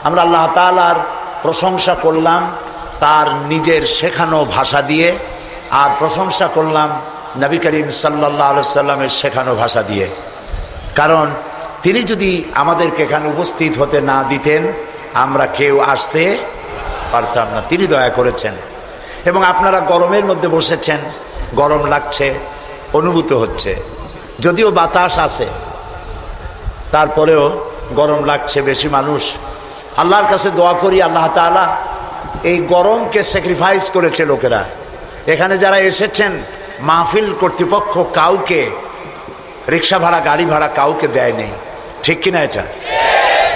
আমরা আল্লাহ তাআলার প্রশংসা করলাম তার নিজের শেখানো ভাষা দিয়ে, আর প্রশংসা করলাম নবী করিম সাল্লাল্লাহু আলাইহি সাল্লামের শেখানো ভাষা দিয়ে। কারণ তিনি যদি আমাদেরকে এখানে উপস্থিত হতে না দিতেন আমরা কেউ আসতে পারতাম না। তিনি দয়া করেছেন। এবং আপনারা গরমের মধ্যে বসেছেন, গরম লাগছে, অনুভূত হচ্ছে, যদিও বাতাস আছে তারপরেও গরম লাগছে বেশি। মানুষ আল্লাহর কাছে দোয়া করি আল্লাহ তাআলা এই গরমকে স্যাক্রিফাইস করেছে লোকেরা। এখানে যারা এসেছেন মাহফিল কর্তৃপক্ষ কাউকে রিক্সা ভাড়া গাড়ি ভাড়া কাউকে দেয় নেই, ঠিক কিনা এটা?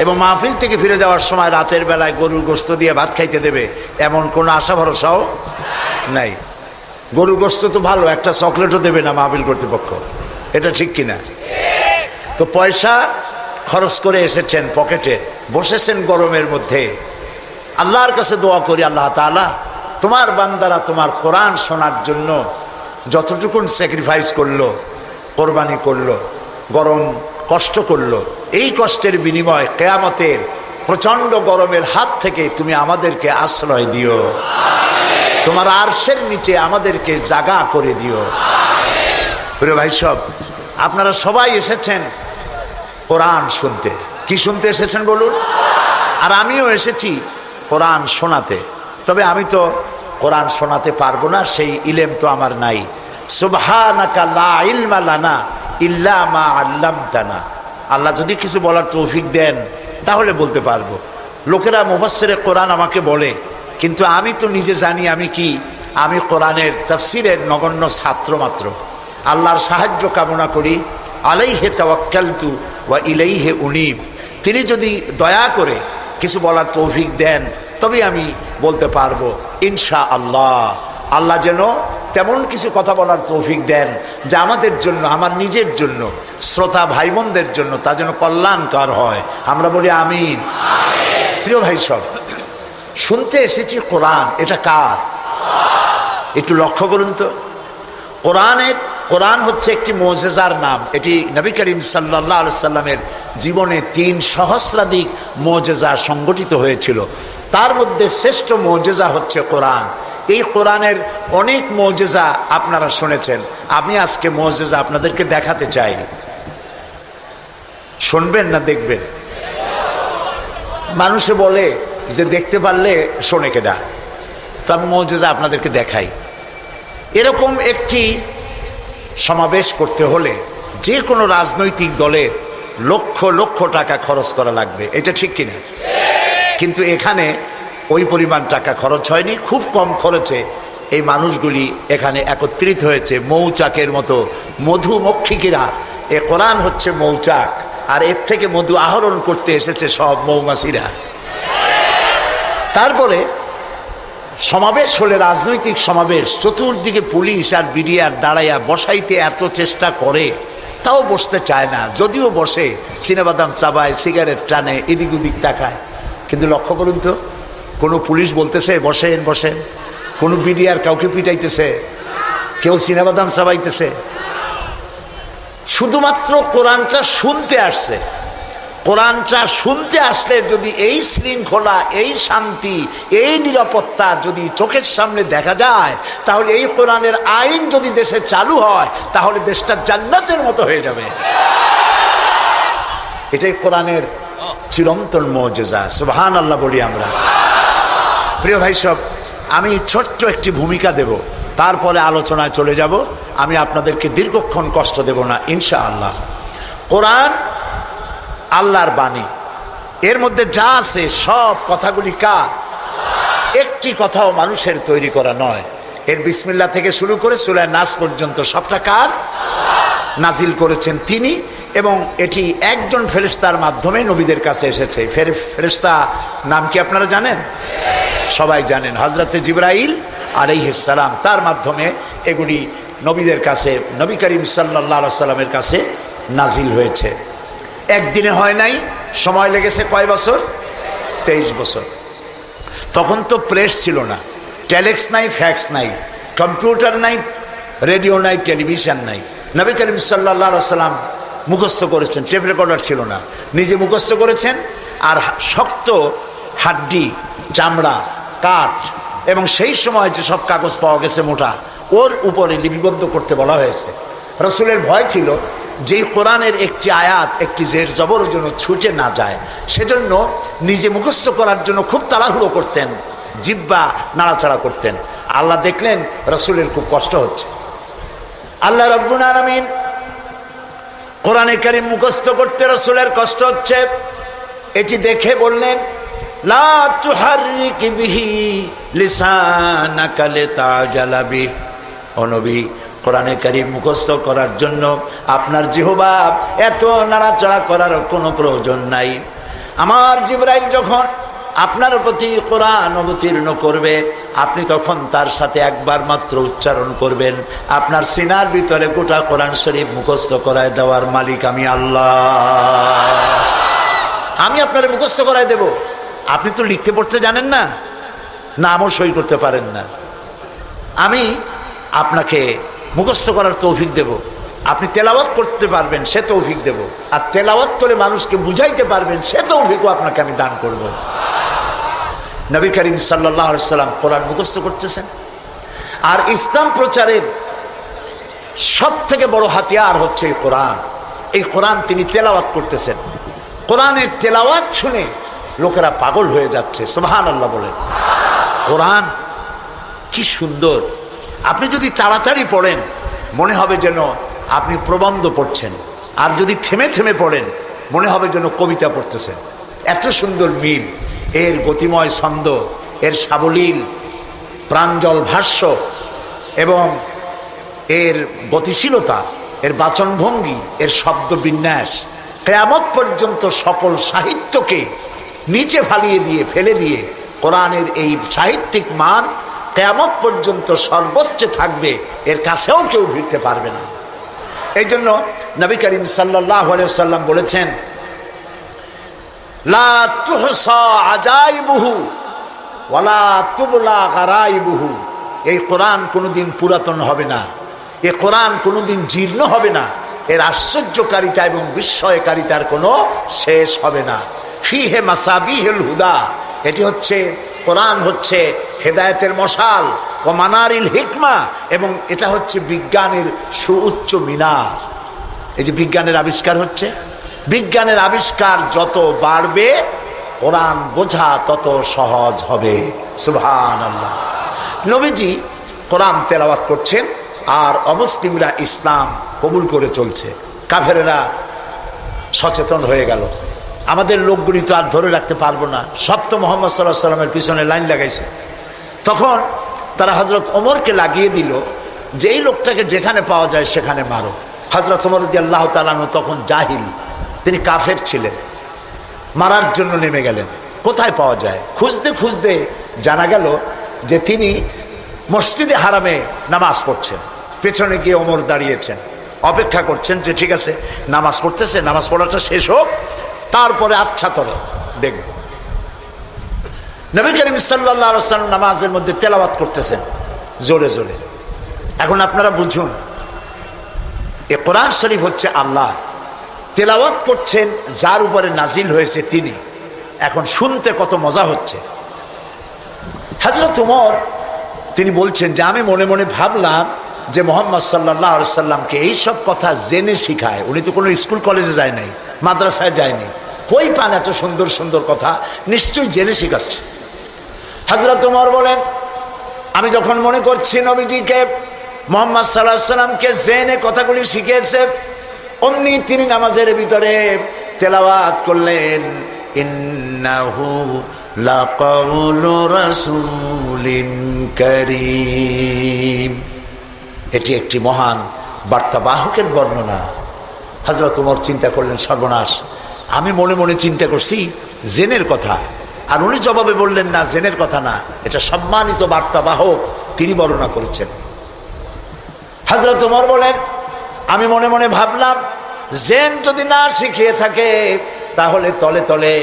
এবং মাহফিল থেকে ফিরে যাওয়ার সময় রাতের বেলায় গরুর গোশত দিয়ে ভাত খাইতে দেবে এমন কোনো আশা ভরসাও নাই। গরুর গোশত তো ভালো, একটা চকলেটও দেবে না মাহফিল কর্তৃপক্ষ, এটা ঠিক কিনা? তো পয়সা খরচ করে এসেছেন পকেটে, বসেছেন গরমের মধ্যে। আল্লাহর কাছে দোয়া করি আল্লাহ তাআলা তোমার বান্দারা তোমার কোরআন শোনার জন্য যতটুকুন স্যাক্রিফাইস করলো, কোরবানি করলো, গরম কষ্ট করলো, এই কষ্টের বিনিময় কিয়ামতের প্রচণ্ড গরমের হাত থেকে তুমি আমাদেরকে আশ্রয় দিও, তোমার আরশের নিচে আমাদেরকে জাগা করে দিও। প্রিয় ভাই সব, আপনারা সবাই এসেছেন কোরআন শুনতে। কি শুনতে এসেছেন বলুন? আর আমিও এসেছি কোরআন শোনাতে। তবে আমি তো কোরআন শোনাতে পারবো না, সেই ইলম তো আমার নাই। সুবহানাকা লা ইলমা লানা ইল্লা মা আল্লামতানা। আল্লাহ যদি কিছু বলার তৌফিক দেন তাহলে বলতে পারবো। লোকেরা মুফাসসিরে কোরআন আমাকে বলে, কিন্তু আমি তো নিজে জানি আমি কি, আমি কোরআনের তাফসিরের নগণ্য ছাত্র মাত্র। আল্লাহর সাহায্য কামনা করি। আলাইহি তাওয়াক্কালতু ওয়া ইলাইহি উনীব। তিনি যদি দয়া করে কিছু বলার তৌফিক দেন তবে আমি বলতে পারবো ইনশাআল্লাহ। আল্লাহ যেন তেমন কিছু কথা বলার তৌফিক দেন যা আমাদের জন্য, আমার নিজের জন্য, শ্রোতা ভাই বোনদের জন্য তা যেন কল্যাণকর হয়। আমরা বলি আমিন। প্রিয় ভাই সব, শুনতে এসেছি কোরআন, এটা কার? একটু লক্ষ্য করুন তো। কোরআন হচ্ছে একটি মুজিজার নাম। এটি নবী করিম সাল্লাল্লাহু আলাইহি সাল্লামের জীবনে 3 সহস্রাধিক মুজিজা সংগঠিত হয়েছিল। তার মধ্যে শ্রেষ্ঠ মুজিজা হচ্ছে কোরআন। এই কোরআনের অনেক মুজিজা আপনারা শুনেছেন। আমি আজকে মুজিজা আপনাদেরকে দেখাতে চাই। শুনবেন না দেখবেন? মানুষে বলে যে দেখতে পারলে শোনে কেডা, তো আমি মুজিজা আপনাদেরকে দেখাই। এরকম একটি সমাবেশ করতে হলে যে কোনো রাজনৈতিক দলের লক্ষ লক্ষ টাকা খরচ করা লাগবে, এটা ঠিক কিনা? কিন্তু এখানে ওই পরিমাণ টাকা খরচ হয়নি। খুব কম খরচে এই মানুষগুলি এখানে একত্রিত হয়েছে। মৌচাকের মতো মধুমক্ষিকীরা, এ কোরআন হচ্ছে মৌচাক, আর এর থেকে মধু আহরণ করতে এসেছে সব মৌমাছিরা। তারপরে সমাবেশ হলে, রাজনৈতিক সমাবেশ, চতুর্দিকে পুলিশ আর বিডিআর দাঁড়াইয়া বসাইতে এত চেষ্টা করে, তাও বসতে চায় না। যদিও বসে চিনাবাদাম চাবায়, সিগারেট টানে, এদিক ওদিক তাকায়। কিন্তু লক্ষ্য করুন তো, কোনো পুলিশ বলতেছে বসেন বসেন, কোনো বিডিআর কাউকে পিটাইতেছে, কেউ চিনাবাদাম চাবাইতেছে। শুধুমাত্র কোরআনটা শুনতে আসছে। কোরআনটা শুনতে আসলে যদি এই শৃঙ্খলা, এই শান্তি, এই নিরাপত্তা যদি চোখের সামনে দেখা যায়, তাহলে এই কোরআনের আইন যদি দেশে চালু হয় তাহলে দেশটা জান্নাতের মতো হয়ে যাবে। এটাই কোরআনের চিরন্তন মুজিজা। সুবহানাল্লাহ বলি আমরা। প্রিয় ভাই সব, আমি ছোট্ট একটি ভূমিকা দেব, তারপরে আলোচনায় চলে যাব। আমি আপনাদেরকে দীর্ঘক্ষণ কষ্ট দেব না ইনশাআল্লাহ। কোরআন আল্লাহর বাণী। এর মধ্যে যা আছে সব কথাগুলি কার? একটি কথাও মানুষের তৈরি করা নয়। এর বিসমিল্লাহ থেকে শুরু করে সূরা নাস পর্যন্ত সবটা কার? নাজিল করেছেন তিনি। এবং এটি একজন ফেরেশতার মাধ্যমে নবীদের কাছে এসেছে। ফেরেশতা নাম কি আপনারা জানেন? সবাই জানেন, হযরতে জিবরাইল আলাইহিস সালাম। তার মাধ্যমে এগুলি নবীদের কাছে, নবী করিম সাল্লাল্লাহু আলাইহি সাল্লামের কাছে নাজিল হয়েছে। একদিনে হয় নাই, সময় লেগেছে কয় বছর? 23 বছর। তখন তো প্রেস ছিল না, টেলেক্স নাই, ফ্যাক্স নাই, কম্পিউটার নাই, রেডিও নাই, টেলিভিশন নাই। নবী করিম সাল্লাল্লাহু আলাইহি সাল্লাম মুখস্থ করেছেন, টেপ রেকর্ডার ছিল না, নিজে মুখস্থ করেছেন। আর শক্ত হাড্ডি, চামড়া, কাঠ এবং সেই সময় যে সব কাগজ পাওয়া গেছে মোটা, ওর উপরে লিপিবদ্ধ করতে বলা হয়েছে। রসুলের ভয় ছিল যেই কোরআনের একটি আয়াত একটি জের জবর জন্য ছুটে না যায়, সেজন্য নিজে মুখস্থ করার জন্য খুব তাড়াহুড়ো করতেন, জিহ্বা নাড়াচাড়া করতেন। আল্লাহ দেখলেন রসুলের খুব কষ্ট হচ্ছে। আল্লাহ রাব্বুল আলামিন কোরআনে কারীম মুখস্থ করতে রসুলের কষ্ট হচ্ছে, এটি দেখে বললেন লা তুহাররিক বিহি লিসানাকা লিতাজালা বিহি। ও নবী, কোরআনে কারীম মুখস্থ করার জন্য আপনার জিহ্বা এত নাড়াচাড়া করার কোনো প্রয়োজন নাই। আমার জিবরাইল যখন আপনার প্রতি কোরআন অবতীর্ণ করবে, আপনি তখন তার সাথে একবার মাত্র উচ্চারণ করবেন, আপনার সিনার ভিতরে গোটা কোরআন শরীফ মুখস্থ করায় দেওয়ার মালিক আমি আল্লাহ। আমি আপনার মুখস্থ করায় দেব। আপনি তো লিখতে পড়তে জানেন না, নামও সই করতে পারেন না। আমি আপনাকে মুখস্থ করার তৌফিক দেব, আপনি তেলাওয়াত করতে পারবেন সে তৌফিক দেব, আর তেলাওয়াত করে মানুষকে বুঝাইতে পারবেন সে তৌফিকও আপনাকে আমি দান করব। নবী করিম সাল্লাল্লাহু আলাইহি সাল্লাম কোরআন মুখস্থ করতেছেন, আর ইসলাম প্রচারের সব থেকে বড় হাতিয়ার হচ্ছে এই কোরআন। এই কোরআন তিনি তেলাওয়াত করতেছেন, কোরআনের তেলাওয়াত শুনে লোকেরা পাগল হয়ে যাচ্ছে। সুবহানাল্লাহ বলেন। কোরআন কি সুন্দর! আপনি যদি তাড়াতাড়ি পড়েন মনে হবে যেন আপনি প্রবন্ধ পড়ছেন, আর যদি থেমে থেমে পড়েন মনে হবে যেন কবিতা পড়তেছেন। এত সুন্দর মিল, এর গতিময় ছন্দ, এর সাবলীল প্রাঞ্জল ভাষ্য এবং এর গতিশীলতা, এর বাচনভঙ্গি, এর শব্দ বিন্যাস কিয়ামত পর্যন্ত সকল সাহিত্যকে নিচে ফেলে দিয়ে কোরআনের এই সাহিত্যিক মান কিয়ামত পর্যন্ত সর্বোচ্চ থাকবে, এর কাছেও কেউ ভিড়তে পারবে না। এই জন্য নবী করিম সাল্লাল্লাহু আলাইহি ওয়াসাল্লাম বলেছেন লা তুহসা আজাইবুহু ওয়ালা তুবলা গারাইবুহু। এই কোরআন কোনোদিন পুরাতন হবে না, এই কোরআন কোনোদিন জীর্ণ হবে না, এর আশ্চর্যকারিতা এবং বিস্ময়কারিতার কোনো শেষ হবে না। ফিহে মাসাবিহুল হুদা, এটি হচ্ছে কোরআন হচ্ছে হেদায়েতের মশাল, ও মানারিল হিকমা, এবং এটা হচ্ছে বিজ্ঞানের সুউচ্চ মিনার। এই যে বিজ্ঞানের আবিষ্কার হচ্ছে, বিজ্ঞানের আবিষ্কার যত বাড়বে কোরআন বোঝা তত সহজ হবে। সুবহানাল্লাহ। নবীজি কোরআন তেলাওয়াত করছেন আর অমুসলিমরা ইসলাম কবুল করে চলছে। কাফেরেরা সচেতন হয়ে গেল, আমাদের লোকগুলি তো আর ধরে রাখতে পারবো না, সব তো মুহাম্মদ সাল্লাল্লাহু আলাইহি ওয়াসাল্লামের পিছনে লাইন লাগাইছে। তখন তারা হযরত ওমরকে লাগিয়ে দিল যে এই লোকটাকে যেখানে পাওয়া যায় সেখানে মারো। হযরত ওমর রাদিয়াল্লাহু তাআলা আনহু তখন জাহিল, তিনি কাফের ছিলেন, মারার জন্য নেমে গেলেন। কোথায় পাওয়া যায় খুঁজতে খুঁজতে জানা গেল যে তিনি মসজিদে হারামে নামাজ পড়ছেন। পেছনে গিয়ে ওমর দাঁড়িয়েছেন, অপেক্ষা করছেন যে ঠিক আছে নামাজ পড়তেছে, নামাজ পড়াটা শেষ হোক, তারপরে আচ্ছা তরে দেখব। নবী করিম সাল্লাল্লাহু আলাইহি ওয়াসাল্লাম নামাজের মধ্যে তেলাওয়াত করতেছেন জোরে জোরে। এখন আপনারা বুঝুন, এ কোরআন শরীফ হচ্ছে আল্লাহ, তেলাওয়াত করছেন যার উপরে নাজিল হয়েছে তিনি। এখন শুনতে কত মজা হচ্ছে। হযরত ওমর তিনি বলছেন যে আমি মনে মনে ভাবলাম যে মুহাম্মদ সাল্লাল্লাহু আলাইহি ওয়াসাল্লামকে এইসব কথা জেনে শিখায়। উনি তো কোনো স্কুল কলেজে যায় নাই, মাদ্রাসায় যায়নি, কই পান এত সুন্দর সুন্দর কথা, নিশ্চয়ই জেনে শিখাচ্ছে। হযরত ওমর বলেন আমি যখন মনে করছি নবীজিকে মুহাম্মদ সাল্লাল্লাহু আলাইহি ওয়াসাল্লামকে জেনে কথাগুলি শিখিয়েছে, অমনি তিনি নামাজের ভিতরে তেলাওয়াত করলেন ইন্নাহু লাকাউলু রাসূলিন কারীম। এটি একটি মহান বার্তাবাহকের বর্ণনা। হযরত ওমর চিন্তা করলেন সর্বনাশ, আমি মনে মনে চিন্তা করছি জেনের কথা, আর উনি জবাবে বললেন না জেনের কথা না, এটা সম্মানিত বার্তাবাহক তিনি বর্ণনা করেছেন। হযরত ওমর বলেন আমি মনে মনে ভাবলাম জেন যদি না শিখিয়ে থাকে তাহলে তলে তলে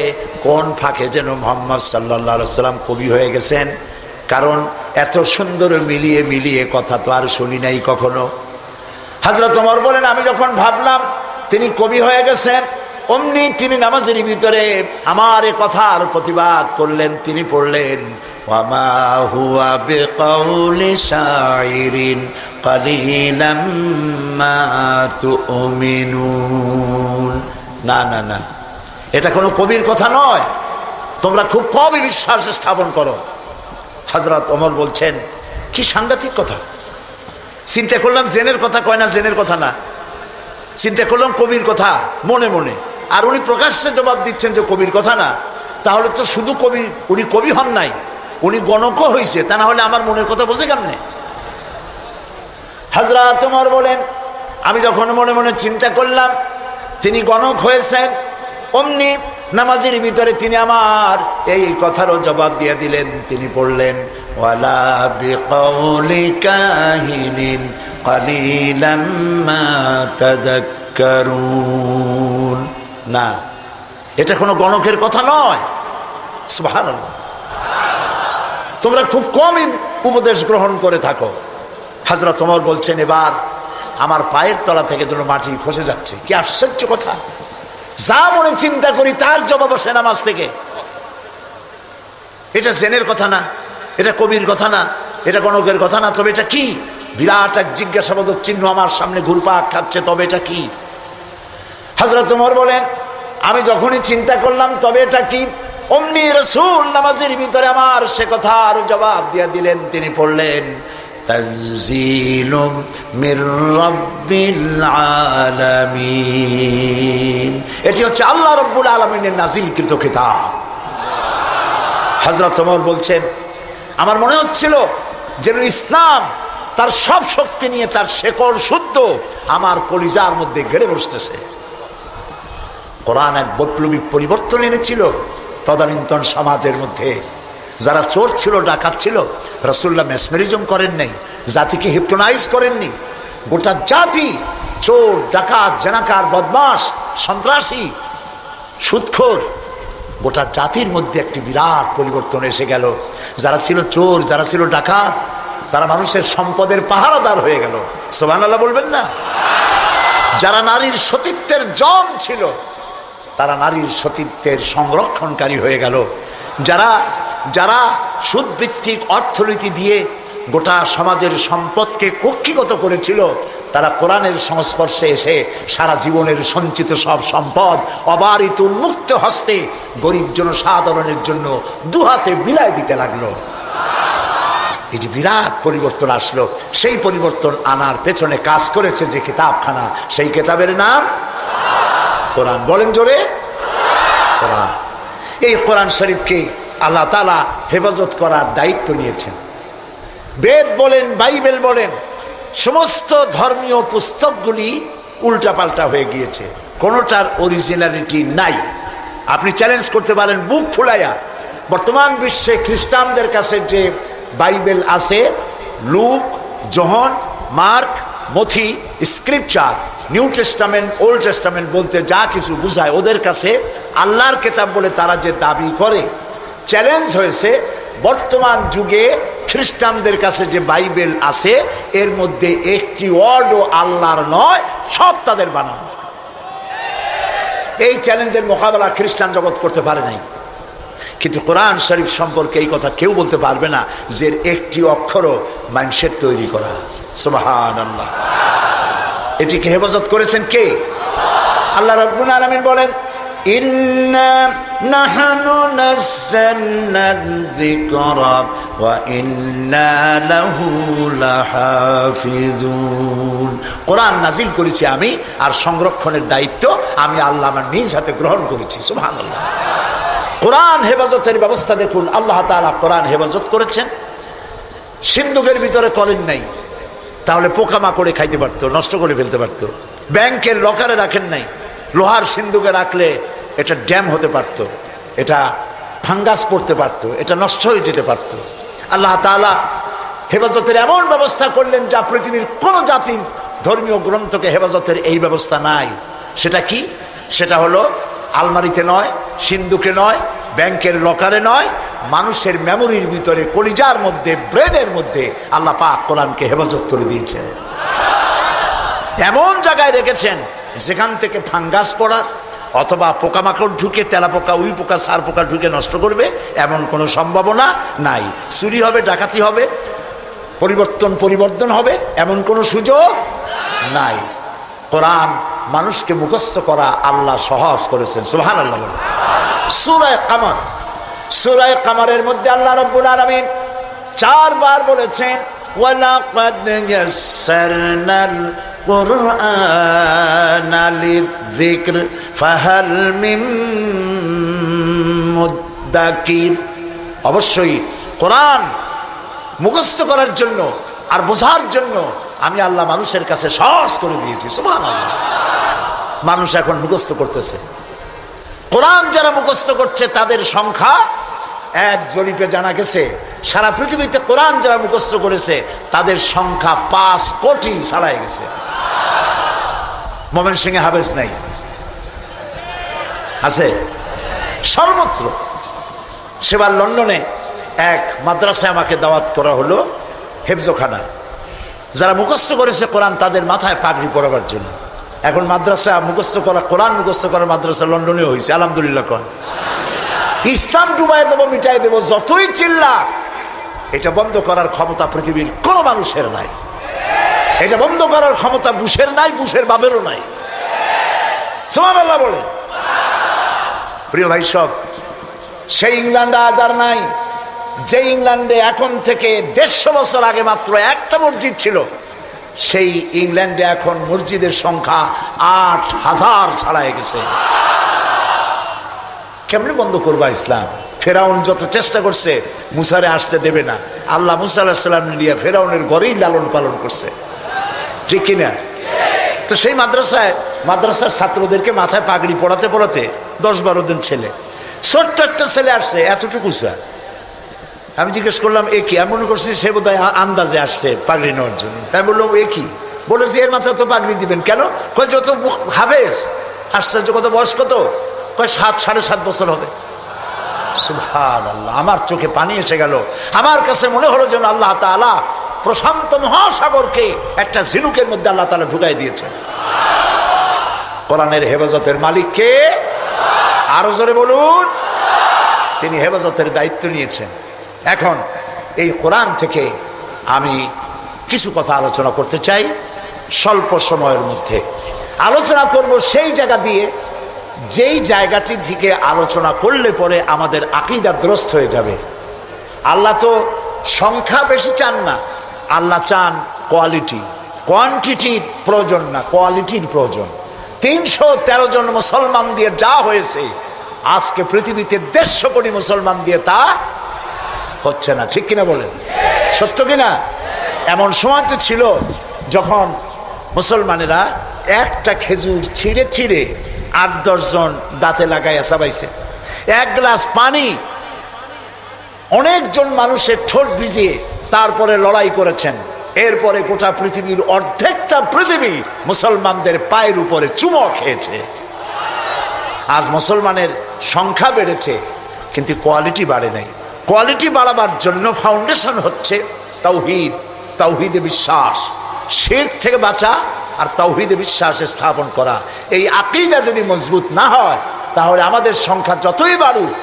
কোন ফাঁকে যেন মুহাম্মদ সাল্লাল্লাহু আলাইহি ওয়াসাল্লাম কবি হয়ে গেছেন, কারণ এত সুন্দর মিলিয়ে মিলিয়ে কথা তো আর শুনি নাই কখনো। হযরত ওমর বলেন আমি যখন ভাবলাম তিনি কবি হয়ে গেছেন, অমনি তিনি নামাজের ভিতরে আমার এ কথার প্রতিবাদ করলেন। তিনি পড়লেন ওয়ামা হুয়া বিকাউলি শাইরিন কালিলাম মা তুমিনুন। না না না, এটা কোনো কবির কথা নয়, তোমরা খুব কমই বিশ্বাস স্থাপন করো। হযরত ওমর বলছেন কি সাংঘাতিক কথা। চিন্তা করলাম জেনের কথা কয় না, জেনের কথা না, চিন্তা করলাম কবির কথা মনে মনে, আর উনি প্রকাশ্যে জবাব দিচ্ছেন যে কবির কথা না। তাহলে তো শুধু কবি, উনি কবি হন নাই, উনি গণকও হয়েছে, তা না হলে আমার মনের কথা বোঝে কেমনে? হযরত ওমর বলেন আমি যখন মনে মনে চিন্তা করলাম তিনি গণক হয়েছেন, অমনি নামাজের ভিতরে তিনি আমার এই কথারও জবাব দিয়ে দিলেন। তিনি পড়লেন ওয়ালা বিকাউলি কাহিনিন কালিলাম মা তাযাক্কারুন। না, এটা কোনো গণকের কথা নয়। সুবহানাল্লাহ, তোমরা খুব কমই উপদেশ গ্রহণ করে থাকো। হযরত ওমর বলছেন এবার আমার পায়ের তলা থেকে যেন মাটি খসে যাচ্ছে। কি আশ্চর্য কথা, যা মনে চিন্তা করি তার জবাব আসে নামাজ থেকে। এটা জেনের কথা না, এটা কবির কথা না, এটা গণকের কথা না, তবে এটা কি? বিরাট এক জিজ্ঞাসাবোধক চিহ্ন আমার সামনে ঘুরপাক খাচ্ছে, তবে এটা কি? হযরত ওমর বলেন আমি যখনই চিন্তা করলাম তবে এটা কি, অমনি রাসূল নামাজের ভিতরে আমার সে কথার জবাব দিয়ে দিলেন। তিনি পড়লেন তানজিলুম মির রাব্বিল আলামিন। এটি হচ্ছে আল্লাহ রাব্বুল আলামিনের নাজিলকৃত কিতাব। হযরত ওমর বলছেন আমার মনে হচ্ছিল যেন ইসলাম তার সব শক্তি নিয়ে তার শেকড় শুদ্ধ আমার কলিজার মধ্যে গেড়ে বসতেছে। কোরআন এক বৈপ্লবিক পরিবর্তন এনেছিল তদানীন্তন সমাজের মধ্যে। যারা চোর ছিল, ডাকাত ছিল, রাসূলুল্লাহ মেসমেরিজম করেন নাই, জাতিকে হিপনোটাইজ করেননি। গোটা জাতি চোর, ডাকাত, জেনাকার, বদমাশ, সন্ত্রাসী, সুদখোর, গোটা জাতির মধ্যে একটি বিরাট পরিবর্তন এসে গেল। যারা ছিল চোর, যারা ছিল ডাকাত, তারা মানুষের সম্পদের পাহারাদার হয়ে গেল। সুবহানাল্লাহ বলবেন না? যারা নারীর সতীত্বের জম ছিল, তারা নারীর সতীত্বের সংরক্ষণকারী হয়ে গেল। যারা যারা সুদভিত্তিক অর্থনীতি দিয়ে গোটা সমাজের সম্পদকে কক্ষিগত করেছিল, তারা কোরআনের সংস্পর্শে এসে সারা জীবনের সঞ্চিত সব সম্পদ অবারিত উন্মুক্ত হস্তে গরিব জনসাধারণের জন্য দুহাতে বিলায় দিতে লাগলো। এই যে বিরাট পরিবর্তন আসলো, সেই পরিবর্তন আনার পেছনে কাজ করেছে যে কিতাবখানা, সেই কিতাবের নাম কোরআন। বলেন জোরে, কোরআন। এই কোরআন শরীফকে আল্লাহ তাআলা হেফাজত করার দায়িত্ব নিয়েছেন। বেদ বলেন, বাইবেল বলেন, সমস্ত ধর্মীয় পুস্তকগুলি উল্টাপাল্টা হয়ে গিয়েছে, কোনোটার অরিজিনালিটি নাই। আপনি চ্যালেঞ্জ করতে পারেন বুক ফুলাইয়া, বর্তমান বিশ্বে খ্রিস্টানদের কাছে যে বাইবেল আছে, লুক, জন, মার্ক, মথি, scripture, new testament, old testament বলতে যা কিছু বুঝায়, ওদের কাছে আল্লাহর কিতাব বলে তারা যে দাবি করে, চ্যালেঞ্জ হয়েছে বর্তমান যুগে খ্রিস্টানদের কাছে যে বাইবেল আছে এর মধ্যে একটি ওয়ার্ডও আল্লাহর নয়, সব তাদের বানানো। এই চ্যালেঞ্জের মোকাবেলা খ্রিস্টান জগৎ করতে পারে নাই। কিন্তু কোরআন শরীফ সম্পর্কে এই কথা কেউ বলতে পারবে না যে একটি অক্ষরও মানুষের তৈরি করা। সুবহানাল্লাহ। এটিকে হেফাজত করেছেন কে? আল্লাহ রাব্বুল আলামিন বলেন ইন্না নাহনু নাযালনা যিকরা ওয়া ইন্না লাহু লাহাফিজুন। কোরআন নাজিল করেছি আমি, আর সংরক্ষণের দায়িত্ব আমি আল্লাহ আমার নিজ হাতে গ্রহণ করেছি। সুবহানাল্লাহ। কোরআন হেফাজতের ব্যবস্থা দেখুন, আল্লাহ তাআলা কোরআন হেফাজত করেছেন। সিন্ধুকের ভিতরে করেন নাই, তাহলে পোকামাকড়ে খাইতে পারতো, নষ্ট করে ফেলতে পারতো। ব্যাংকের লকারে রাখেন নাই, লোহার সিন্ধুকে রাখলে এটা ড্যাম হতে পারত, এটা ফাঙ্গাস পড়তে পারত, এটা নষ্ট হয়ে যেতে পারত। আল্লাহ তাআলা হেফাজতের এমন ব্যবস্থা করলেন যা পৃথিবীর কোনো জাতির ধর্মীয় গ্রন্থকে হেফাজতের এই ব্যবস্থা নাই। সেটা কি? সেটা হলো আলমারিতে নয়, সিন্ধুকে নয়, ব্যাংকের লকারে নয়, মানুষের মেমোরির ভিতরে, কলিজার মধ্যে, ব্রেনের মধ্যে আল্লাহ পাক কোরআনকে হেফাজত করে দিয়েছেন। এমন জায়গায় রেখেছেন যেখান থেকে ফাঙ্গাস পড়ার, অথবা পোকামাকড় ঢুকে, তেলাপোকা, উই পোকা, সার পোকা ঢুকে নষ্ট করবে, এমন কোনো সম্ভাবনা নাই। চুরি হবে, ডাকাতি হবে, পরিবর্তন হবে, এমন কোনো সুযোগ নাই। কোরআন মানুষকে মুখস্থ করা আল্লাহ সহজ করেছেন, সুবহানাল্লাহ। সূরা কামার, সূরা কামারের মধ্যে আল্লাহ রাব্বুল আলামিন 4 বার বলেছেন ওয়ালাকাদ ইয়াসসারনাল কুরআনা লিযিকর ফাহাল মিন মুদ্দাকির। অবশ্যই কোরআন মুখস্থ করার জন্য আর বোঝার জন্য আমি আল্লাহ মানুষের কাছে সহজ করে দিয়েছি, সুবহানাল্লাহ। মানুষ এখন মুখস্থ করতেছে। কোরআন যারা মুখস্থ করছে তাদের সংখ্যা, এক জরিপে জানা গেছে সারা পৃথিবীতে কোরআন যারা মুখস্থ করেছে তাদের সংখ্যা 5 কোটি ছাড়াই গেছে। ময়মনসিংহে হাফেজ নাই, আছে সর্বত্র। সেবার লন্ডনে এক মাদ্রাসায় আমাকে দাওয়াত করা হলো, হেফজখানা। যারা মুখস্থ করেছে কোরআন তাদের মাথায় পাগড়ি পরাবার জন্য। এখন মাদ্রাসা মুখস্থ করা, কোরআন মুখস্থ করার মাদ্রাসা লন্ডনে হয়েছে, আলহামদুলিল্লাহ। কোন ইসলাম ডুবাই দেবো, মিটাই দেবো, যতই চিল্লা, এটা বন্ধ করার ক্ষমতা পৃথিবীর কোনো মানুষের নাই। এটা বন্ধ করার ক্ষমতা বুশের নাই, বুশের বাবেরও নাই। সুবহানাল্লাহ বলে। প্রিয় ভাই সব, সেই ইংল্যান্ড আজ আর নাই যে ইংল্যান্ডে এখন থেকে 150 বছর আগে মাত্র একটা মসজিদ ছিল। সেই ইংল্যান্ডে এখন মসজিদের সংখ্যা 8000 ছাড়াই গেছে। কেমনে বন্ধ করবা ইসলাম? ফেরাউন যত চেষ্টা করছে মুসারে আসতে দেবে না। আল্লাহ মুসা আলাইহিস সালাম নিয়ে ফেরাউনের ঘরেই লালন পালন করছে, ঠিক কিনা? তো সেই মাদ্রাসার ছাত্রদেরকে মাথায় পাগড়ি পড়াতে পড়াতে 10-12 দিন ছেলে, ছোট্ট একটা ছেলে আসছে, এতটুকু স্যার। আমি জিজ্ঞেস করলাম এ কি? আমি মনে করছি সে বোধহয় আন্দাজে আসছে পাগড়ি নেওয়ার জন্য। তাই বললাম এ কি? বলে যে এর মাথায় তো পাগড়ি দিবেন কেন? কয় যত হাফেজ। আশ্চর্য, কত বয়স কত? কয় 7-7.5 বছর হবে। সুবহানাল্লাহ, আমার চোখে পানি এসে গেল। আমার কাছে মনে হলো যেন আল্লাহ তাআলা প্রশান্ত মহাসাগরকে একটা ঝিনুকের মধ্যে আল্লাহ তাআলা ঢুকাই দিয়েছে। কোরআনের হেফাজতের মালিক কে? আরো জোরে বলুন। তিনি হেফাজতের দায়িত্ব নিয়েছেন। এখন এই কোরআন থেকে আমি কিছু কথা আলোচনা করতে চাই স্বল্প সময়ের মধ্যে। আলোচনা করব সেই জায়গা দিয়ে, যেই জায়গাটির দিকে আলোচনা করলে পরে আমাদের আকীদা দুরস্ত হয়ে যাবে। আল্লাহ তো সংখ্যা বেশি চান না, আল্লাহ চান কোয়ালিটি। কোয়ান্টিটির প্রয়োজন না, কোয়ালিটির প্রয়োজন। 313 জন মুসলমান দিয়ে যা হয়েছে, আজকে পৃথিবীতে 150 কোটি মুসলমান দিয়ে তা হচ্ছে না, ঠিক কিনা বলেন? সত্য কিনা? এমন সময় তো ছিল যখন মুসলমানেরা একটা খেজুর ছিঁড়ে ছিঁড়ে 8-10 জন দাঁতে লাগাইয়া চাবাইছে। 1 গ্লাস পানি অনেকজন মানুষের ঠোঁট ভিজিয়ে তারপরে লড়াই করেছেন। এরপরে গোটা পৃথিবীর অর্ধেকটা পৃথিবী মুসলমানদের পায়ের উপরে চুমো খেয়েছে। আজ মুসলমানের সংখ্যা বেড়েছে কিন্তু কোয়ালিটি বাড়ে নাই। কোয়ালিটি বাড়াবার জন্য ফাউন্ডেশন হচ্ছে তাওহীদ, তাওহীদে বিশ্বাস, শিরক থেকে বাঁচা আর তাওহীদে বিশ্বাস স্থাপন করা। এই আকীদা যদি মজবুত না হয় তাহলে আমাদের সংখ্যা যতই বাড়ুক,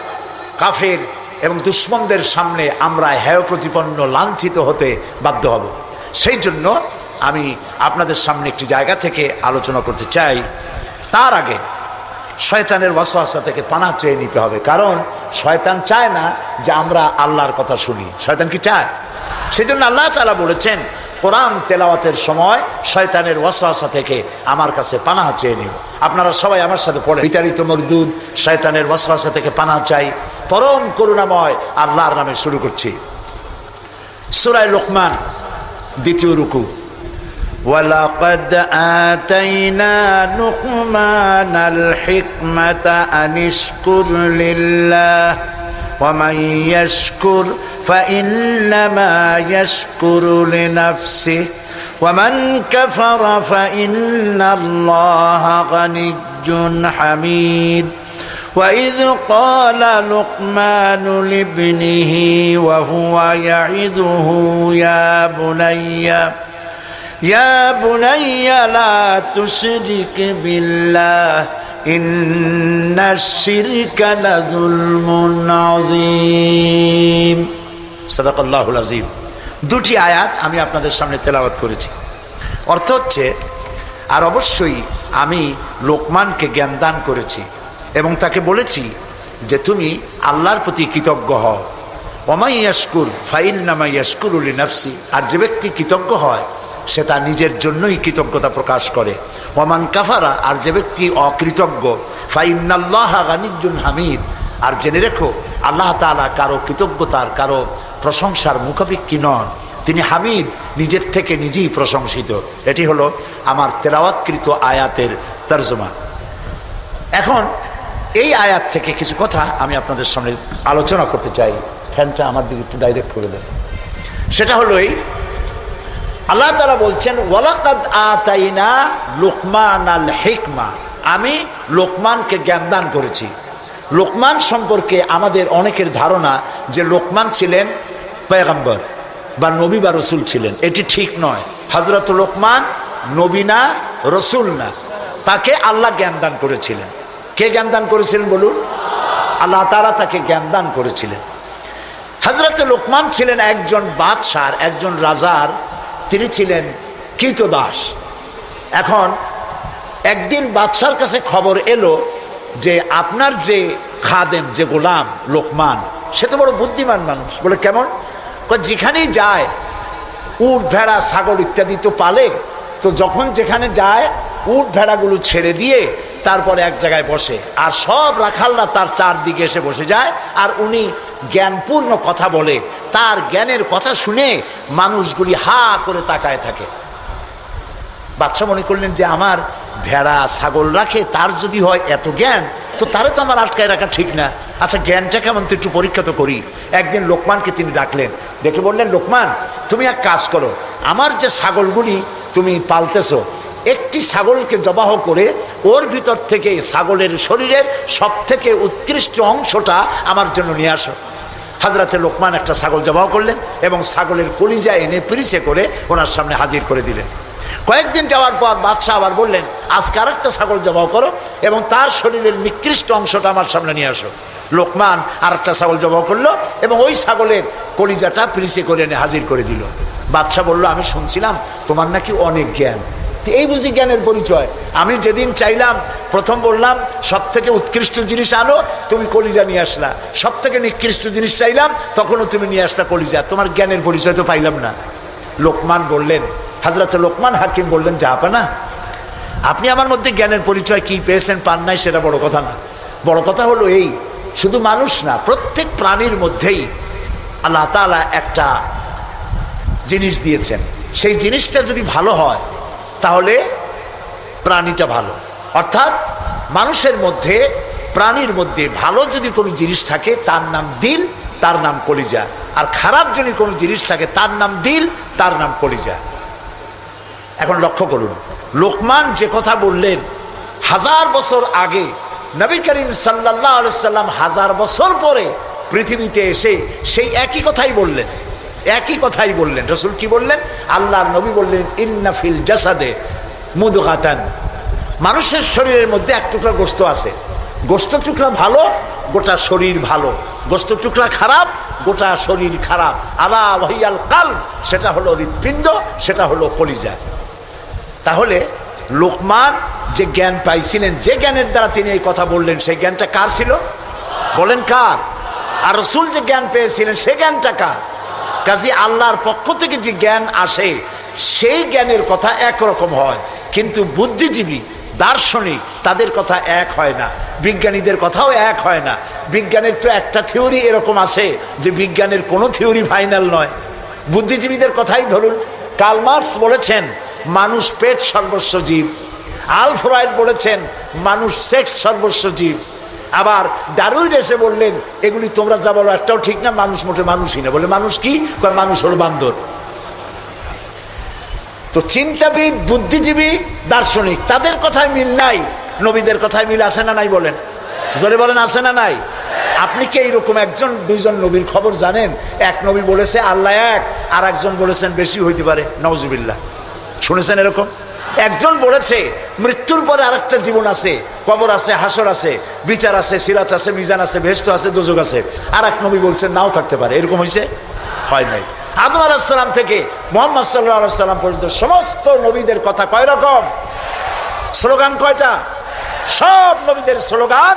কাফের এবং দুশ্মনদের সামনে আমরা হেয় প্রতিপন্ন, লাঞ্ছিত হতে বাধ্য হব। সেই জন্য আমি আপনাদের সামনে একটি জায়গা থেকে আলোচনা করতে চাই। তার আগে শয়তানের ওয়াসওয়াসা থেকে পানাহ চেয়ে নিতে হবে, কারণ শয়তান চায় না যে আমরা আল্লাহর কথা শুনি। শয়তান কি চায়? সেজন্য আল্লাহ তাআলা বলেছেন কোরআন তেলাওয়াতের সময় শয়তানের ওয়াসওয়াসা থেকে আমার কাছে পানাহ চেয়ে নিও। আপনারা সবাই আমার সাথে পড়েন, বিতাড়িত মরদুদ শয়তানের ওয়াসওয়াসা থেকে পানাহ চাই, পরম করুণাময় আল্লাহর নামে শুরু করছি। সূরা লুকমান, 2য় রুকু। ওয়ালাকাদ আতাইনা লুকমানাল হিকমাতা আনিশকুর লিল্লাহ ওয়া মান ইয়াশকুর ফাইন্নামা ইয়াশকুরু লিনাফসিহি ওয়া মান কাফারা ফাইন্নাল্লাহা গানিয়্যুন হামিদ। وإذ قال لقمان لابنه وهو يعظه يا بني لا تشرك بالله ইন্নাশ শিরকা লাযুলমুন আযীম। সাদাকাল্লাহুল আযীম। দুটি আয়াত আমি আপনাদের সামনে তেলাওয়াত করেছি। অর্থ হচ্ছে, আর অবশ্যই আমি লোকমানকে জ্ঞান দান করেছি এবং তাকে বলেছি যে তুমি আল্লাহর প্রতি কৃতজ্ঞ হও। ওমাই ইয়াশকুর ফাইন্নামা ইয়াশকুরু লিনাফসি, আর যে ব্যক্তি কৃতজ্ঞ হয় সে তার নিজের জন্যই কৃতজ্ঞতা প্রকাশ করে। ওমান কাফারা, আর যে ব্যক্তি অকৃতজ্ঞ, ফাইন্নাল্লাহা গানিয়্যুন হামিদ, আর জেনে রেখো আল্লাহ তাআলা কারো কৃতজ্ঞতার, কারো প্রশংসার মুখাপেক্ষী নন, তিনি হামিদ, নিজের থেকে নিজেই প্রশংসিত। এটি হলো আমার তেলাওয়াতকৃত আয়াতের তরজমা। এখন এই আয়াত থেকে কিছু কথা আমি আপনাদের সামনে আলোচনা করতে চাই। ফ্যানটা আমার দিকে একটু ডাইরেক্ট করে দেন। সেটা হলো এই, আল্লাহ তাআলা বলছেন ওয়ালাকাদ আতাইনা লুকমানাল হিকমা, আমি লোকমানকে জ্ঞান দান করেছি। লোকমান সম্পর্কে আমাদের অনেকের ধারণা যে লোকমান ছিলেন পয়গম্বর বা নবী বা রসুল ছিলেন। এটি ঠিক নয়। হযরত লোকমান নবী না, রসুল না, তাকে আল্লাহ জ্ঞান দান করেছিলেন। কে জ্ঞান দান করেছিলেন বলুন? আল্লাহ তাআলা তাকে জ্ঞান দান করেছিলেন। হযরত লোকমান ছিলেন একজন বাদশার, একজন রাজার, তিনি ছিলেন কৃতদাস। এখন একদিন বাদশার কাছে খবর এলো যে আপনার যে খাদেম, যে গোলাম লোকমান, সে তো বড় বুদ্ধিমান মানুষ। বলে কেমন? যেখানেই যায় উট ভেড়া ছাগল ইত্যাদি তো পালে, তো যখন যেখানে যায় উট ভেড়াগুলো ছেড়ে দিয়ে তারপরে এক জায়গায় বসে, আর সব রাখালরা তার চারদিকে এসে বসে যায়, আর উনি জ্ঞানপূর্ণ কথা বলে। তার জ্ঞানের কথা শুনে মানুষগুলি হা করে তাকায় থাকে। বাদশা মনে করলেন যে আমার ভেড়া ছাগল রাখে, তার যদি হয় এত জ্ঞান, তো তারে তো আমার আটকায় রাখা ঠিক না। আচ্ছা জ্ঞানটা কেমন, তো একটু পরীক্ষা তো করি। একদিন লোকমানকে তিনি ডাকলেন, ডেকে বললেন, লোকমান তুমি এক কাজ করো, আমার যে ছাগলগুলি তুমি পালতেছো, একটি ছাগলকে জবাহ করে ওর ভিতর থেকে ছাগলের শরীরের সব থেকে উৎকৃষ্ট অংশটা আমার জন্য নিয়ে আসো। হযরতে লোকমান একটা ছাগল জবাহ করলেন এবং ছাগলের কলিজা এনে পিরিচে করে ওনার সামনে হাজির করে দিলেন। কয়েকদিন যাওয়ার পর বাদশাহ আবার বললেন, আজকে আর একটা ছাগল জবাহ করো এবং তার শরীরের নিকৃষ্ট অংশটা আমার সামনে নিয়ে আসো। লোকমান আর একটা ছাগল জবাহ করলো এবং ওই ছাগলের কলিজাটা পিরিচে করে এনে হাজির করে দিল। বাদশাহ বলল, আমি শুনছিলাম তোমার নাকি অনেক জ্ঞান, এই বুঝি জ্ঞানের পরিচয়? আমি যেদিন চাইলাম, প্রথম বললাম সব থেকে উৎকৃষ্ট জিনিস আনো, তুমি কলিজা নিয়ে আসলা। সব থেকে নিকৃষ্ট জিনিস চাইলাম, তখনও তুমি নিয়ে আসলা কলিজা। তোমার জ্ঞানের পরিচয় তো পাইলাম না। লোকমান বললেন, হযরত লোকমান হাকিম বললেন, জাহাপানা, আপনি আমার মধ্যে জ্ঞানের পরিচয় কি পেয়েছেন পান নাই সেটা বড় কথা না। বড় কথা হলো এই, শুধু মানুষ না, প্রত্যেক প্রাণীর মধ্যেই আল্লাহ তাআলা একটা জিনিস দিয়েছেন। সেই জিনিসটা যদি ভালো হয় তাহলে প্রাণীটা ভালো। অর্থাৎ মানুষের মধ্যে, প্রাণীর মধ্যে ভালো যদি কোনো জিনিস থাকে তার নাম দিল, তার নাম কলিজা। আর খারাপ যদি কোনো জিনিস থাকে তার নাম দিল, তার নাম কলিজা। এখন লক্ষ্য করুন, লোকমান যে কথা বললেন 1000 বছর আগে, নবী করিম সাল্লাল্লাহু আলাইহি সাল্লাম 1000 বছর পরে পৃথিবীতে এসে সেই একই কথাই বললেন। একই কথাই বললেন। রাসূল কি বললেন? আল্লাহর নবী বললেন, ইন্না ফিল জাসাদে মুদগাতান, মানুষের শরীরের মধ্যে এক টুকরা গোশত আছে। গোশত টুকরা ভালো, গোটা শরীর ভালো। গোশত টুকরা খারাপ, গোটা শরীর খারাপ। আলা ওয়াহিয়াল কালব, সেটা হলো হৃৎপিণ্ড, সেটা হলো কলিজা। তাহলে লোকমান যে জ্ঞান পাইছিলেন, যে জ্ঞানের দ্বারা তিনি এই কথা বললেন, সেই জ্ঞানটা কার ছিল? বলেন কার? আর রাসূল যে জ্ঞান পেয়েছিলেন সেই জ্ঞানটা কার? কাজী আল্লাহর পক্ষ থেকে যে জ্ঞান আসে সেই জ্ঞানের কথা একরকম হয়, কিন্তু বুদ্ধিজীবী, দার্শনিক, তাদের কথা এক হয় না, বিজ্ঞানীদের কথাও এক হয় না। বিজ্ঞানের তো একটা থিওরি এরকম আছে যে বিজ্ঞানের কোনো থিওরি ফাইনাল নয়। বুদ্ধিজীবীদের কথাই ধরুন, কার্ল মার্কস বলেছেন মানুষ পেট সর্বস্ব জীব, আলফ্রেড বলেছেন মানুষ সেক্স সর্বস্ব জীব, আবার ডারউইন এসে বললেন এগুলি তোমরা যা বলো একটাও ঠিক না, মানুষ মোটে মানুষই না। বলে মানুষ কি? মানুষ হলো বান্দর। তো চিন্তাবিদ, বুদ্ধিজীবী, দার্শনিক, তাদের কথায় মিল নাই, নবীদের কথায় মিল আছে না নাই? বলেন, জোরে বলেন, আছে না নাই? আপনি কি এইরকম একজন দুইজন নবীর খবর জানেন? এক নবী বলেছে আল্লাহ এক, আর একজন বলেছেন বেশি হইতে পারে, নাউজুবিল্লাহ। শুনেছেন এরকম? একজন বলেছে মৃত্যুর পরে আরেকটা জীবন আছে, কবর আছে, হাসর আছে, বিচার আছে, সিরাত আছে, মিজান আছে, বেহেশত আছে, দোজখ আছে। আর এক নবী বলছেন নাও থাকতে পারে। এরকম হয়েছে? হয় নাই। আদম আলাইহিস সালাম থেকে মুহাম্মদ সাল্লাল্লাহু আলাইহি সাল্লাম পর্যন্ত সমস্ত নবীদের কথা কয় রকম? স্লোগান কয়টা? সব নবীদের স্লোগান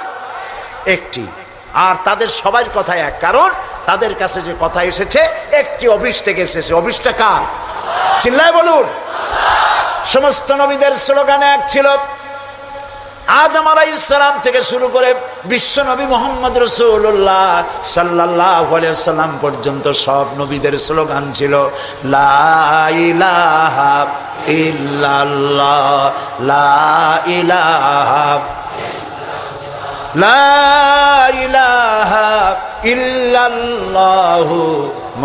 একটি, আর তাদের সবার কথা এক। কারণ তাদের কাছে যে কথা এসেছে একটি অফিস থেকে এসেছে। অফিসটা কার? চিল্লায় বলুন। সমস্ত নবীদের স্লোগান এক ছিল। আদম আলাইহিস সালাম থেকে শুরু করে বিশ্ব নবী মুহাম্মদ রাসূলুল্লাহ সাল্লাল্লাহু আলাইহি ওয়াসাল্লাম পর্যন্ত সব নবীদের স্লোগান ছিল লা ইলাহা ইল্লাল্লাহ, লা ইলাহা, লা ইলাহা ইল্লাল্লাহু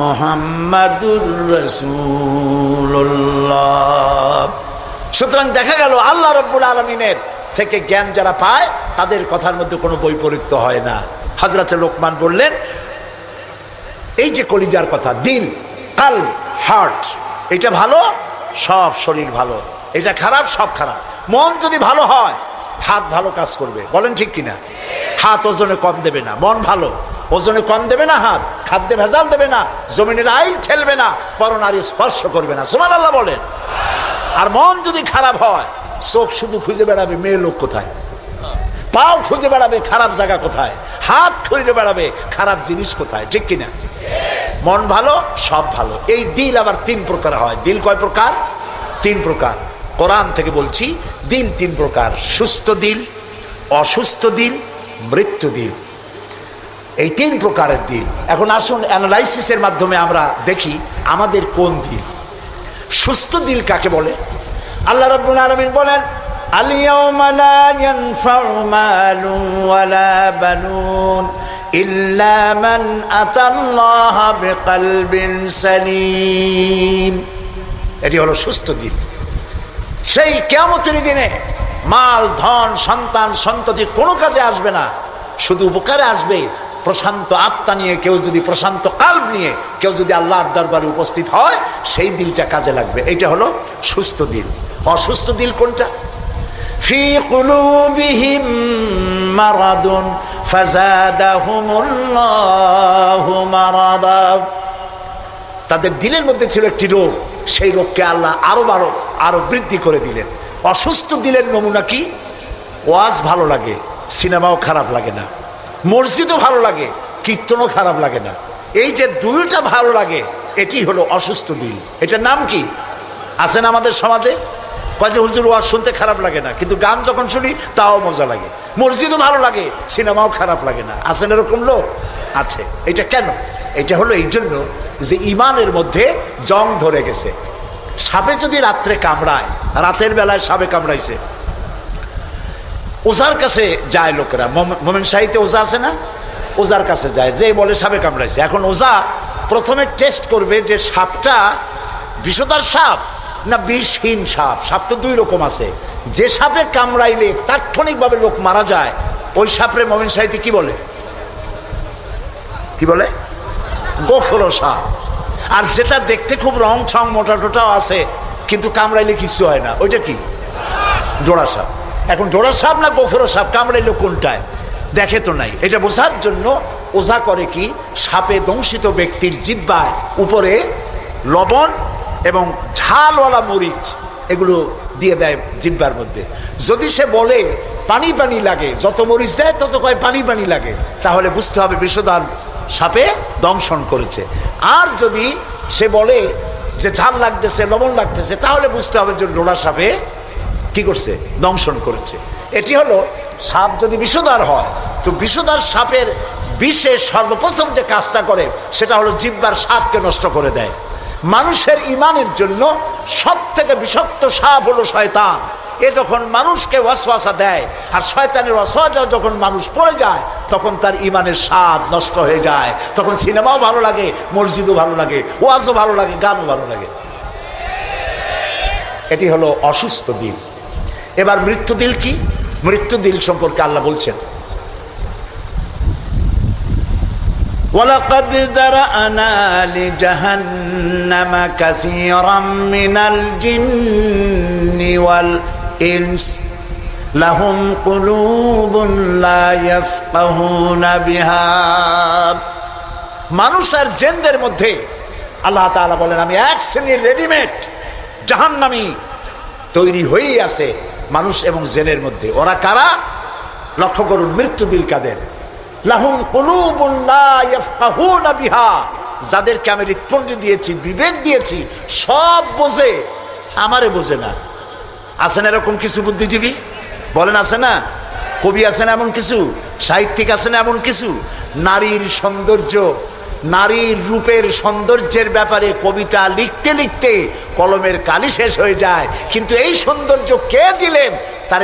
মুহাম্মাদুর রাসূলুল্লাহ। সুতরাং দেখা গেল আল্লাহ রাব্বুল আলামিনের থেকে জ্ঞান যারা পায় তাদের কথার মধ্যে কোনো বৈপরীত্য হয় না। হযরতে লোকমান বললেন এই যে কলিজার কথা, দিল, কালব, হার্ট, এটা ভালো সব শরীর ভালো, এটা খারাপ সব খারাপ। মন যদি ভালো হয় হাত ভালো কাজ করবে, বলেন ঠিক কিনা? হাত ওজনে কম দেবে না, মন ভালো ওজনে কম দেবে না, হাত খাদ্যে ভেজাল দেবে না, জমিনের আইল ঠেলবে না, পরনারী স্পর্শ করবে না। সুবহানাল্লাহ বলেন। আর মন যদি খারাপ হয় চোখ শুধু খুঁজে বেড়াবে মেয়ে লোক কোথায়, পাও খুঁজে বেড়াবে খারাপ জায়গা কোথায়, হাত খুঁজে বেড়াবে খারাপ জিনিস কোথায়, ঠিক কিনা? মন ভালো সব ভালো। এই দিল আবার তিন প্রকার হয়। দিল কয় প্রকার? তিন প্রকার। কোরআন থেকে বলছি, দিল তিন প্রকার: সুস্থ দিল, অসুস্থ দিল, মৃত্যু দিল। এই তিন প্রকারের দিল। এখন আসুন অ্যানালাইসিসের মাধ্যমে আমরা দেখি আমাদের কোন দিল। সুস্থ দিল কাকে বলে? আল্লাহ রাব্বুল আলামিন বলেন আল-ইয়াওমা লা ইয়ানফাউ মালুন ওয়ালা বানুন ইল্লা মান আতাল্লাহা বিকলবিন সালিম। এটি হলো সুস্থ দিল। সেই কিয়ামতের দিনে মাল, ধন, সন্তান, সন্ততি কোনো কাজে আসবে না, শুধু উপকারে আসবে প্রশান্ত আত্মা নিয়ে। কেউ যদি প্রশান্ত কাল্ব নিয়ে কেউ যদি আল্লাহর দরবারে উপস্থিত হয় সেই দিলটা কাজে লাগবে। এটা হলো সুস্থ দিল। অসুস্থ দিল কোনটা? ফি কুলুবিহিম মারাদুন ফাযাদাহুমুল্লাহু মারাদা। তাদের দিলের মধ্যে ছিল একটি রোগ, সেই রোগকে আল্লাহ আরো বৃদ্ধি করে দিলেন। অসুস্থ দিলের নমুনা কি? ওয়াজ ভালো লাগে, সিনেমাও খারাপ লাগে না, মসজিদও ভালো লাগে, কীর্তনও খারাপ লাগে না। এই যে দুইটা ভালো লাগে এটি হলো অসুস্থ দিল। এটার নাম কি? আছেন আমাদের সমাজে কয় যে হুজুর ওয়াজ শুনতে খারাপ লাগে না, কিন্তু গান যখন শুনি তাও মজা লাগে, মসজিদও ভালো লাগে, সিনেমাও খারাপ লাগে না। আছেন এরকম লোক? আছে। এটা কেন? এটা হলো এই জন্য যে ইমানের মধ্যে জং ধরে গেছে। সাপে যদি রাত্রে কামড়ায়, রাতের বেলায় সাপে কামড়াইছে, ওজার কাছে যায় লোকেরা। মোমেন শাহীতে ওজা আছে না? ওজার কাছে যায়, যে বলে সাপে কামড়াইছে। এখন ওজা প্রথমে টেস্ট করবে যে সাপটা বিষধর সাপ না বিষহীন সাপ। সাপ তো দুই রকম আছে। যে সাপে কামড়াইলে তাৎক্ষণিকভাবে লোক মারা যায় ওই সাপরে মোমেন শাহীতে কি বলে? কি বলে? গোখরো সাপ। আর যেটা দেখতে খুব রং ছং মোটা টোটাও আছে কিন্তু কামড়াইলে কিছু হয় না, ওইটা কি? জোড়া সাপ। এখন জোড়া সাপ না গোখরো সাপ কামড়াইলো কোনটায় দেখে তো নাই। এটা বোঝার জন্য ওঝা করে কি, সাপে দংশিত ব্যক্তির জিহ্বার উপরে লবণ এবং ঝালওয়ালা মরিচ এগুলো দিয়ে দেয় জিহ্বার মধ্যে। যদি সে বলে পানি পানি লাগে, যত মরিচ দেয় তত কয় পানি পানি লাগে, তাহলে বুঝতে হবে বিষধর সাপে দংশন করেছে। আর যদি সে বলে যে ঝাল লাগতেছে, লবণ লাগতেছে, তাহলে বুঝতে হবে যে জোড়া সাপে কি করছে? দংশন করেছে। এটি হলো সাপ যদি বিষধর হয় তো বিষধর সাপের বিষে সর্বপ্রথম যে কাজটা করে সেটা হলো জিহ্বার স্বাদকে নষ্ট করে দেয়। মানুষের ইমানের জন্য সব থেকে বিষাক্ত সাপ হলো শয়তান। এ যখন মানুষকে ওয়াসওয়াসা দেয় আর শয়তানের ওয়াসওয়াসা যখন মানুষ পড়ে যায় তখন তার ইমানের স্বাদ নষ্ট হয়ে যায়। তখন সিনেমাও ভালো লাগে, মসজিদও ভালো লাগে, ওয়াজও ভালো লাগে, গানও ভালো লাগে। এটি হলো অসুস্থ দিল। এবার মৃত্যু দিল কি? মৃত্যু দিল সম্পর্কে আল্লাহ বলছেন ওয়ালাকাদ যারানা লিজাহান্নামা কাসীরাম মিনাল জিন্নি ওয়াল ইনস লাহুম কুলুবুন লা ইয়াফকাহুনা বিহা। মানুষ আর জিনদের মধ্যে আল্লাহ তাআলা বলেন আমি এক শ্রেণীর রেডিমেড জাহান্নামী তৈরি হয়েই আছে মানুষ এবং জিনের মধ্যে। ওরা কারা? লক্ষ্য করুন, মৃত্যু দিল কাদের। লাহুম কুলুবুন লা ইয়াফকাহুনা বিহা, যাদেরকে আমি হৃৎপিণ্ড দিয়েছি, বিবেক দিয়েছি, সব বোঝে, আমারে বোঝে না। আছেন এরকম কিছু বুদ্ধিজীবী? বলেন আছে না? কবি আছে না এমন কিছু? সাহিত্যিক আছে না এমন কিছু? নারীর সৌন্দর্য, নারীর রূপের সৌন্দর্যের ব্যাপারে কবিতা লিখতে লিখতে কলমের কালি শেষ হয়ে যায়, কিন্তু এই সৌন্দর্য কে দিলেন তার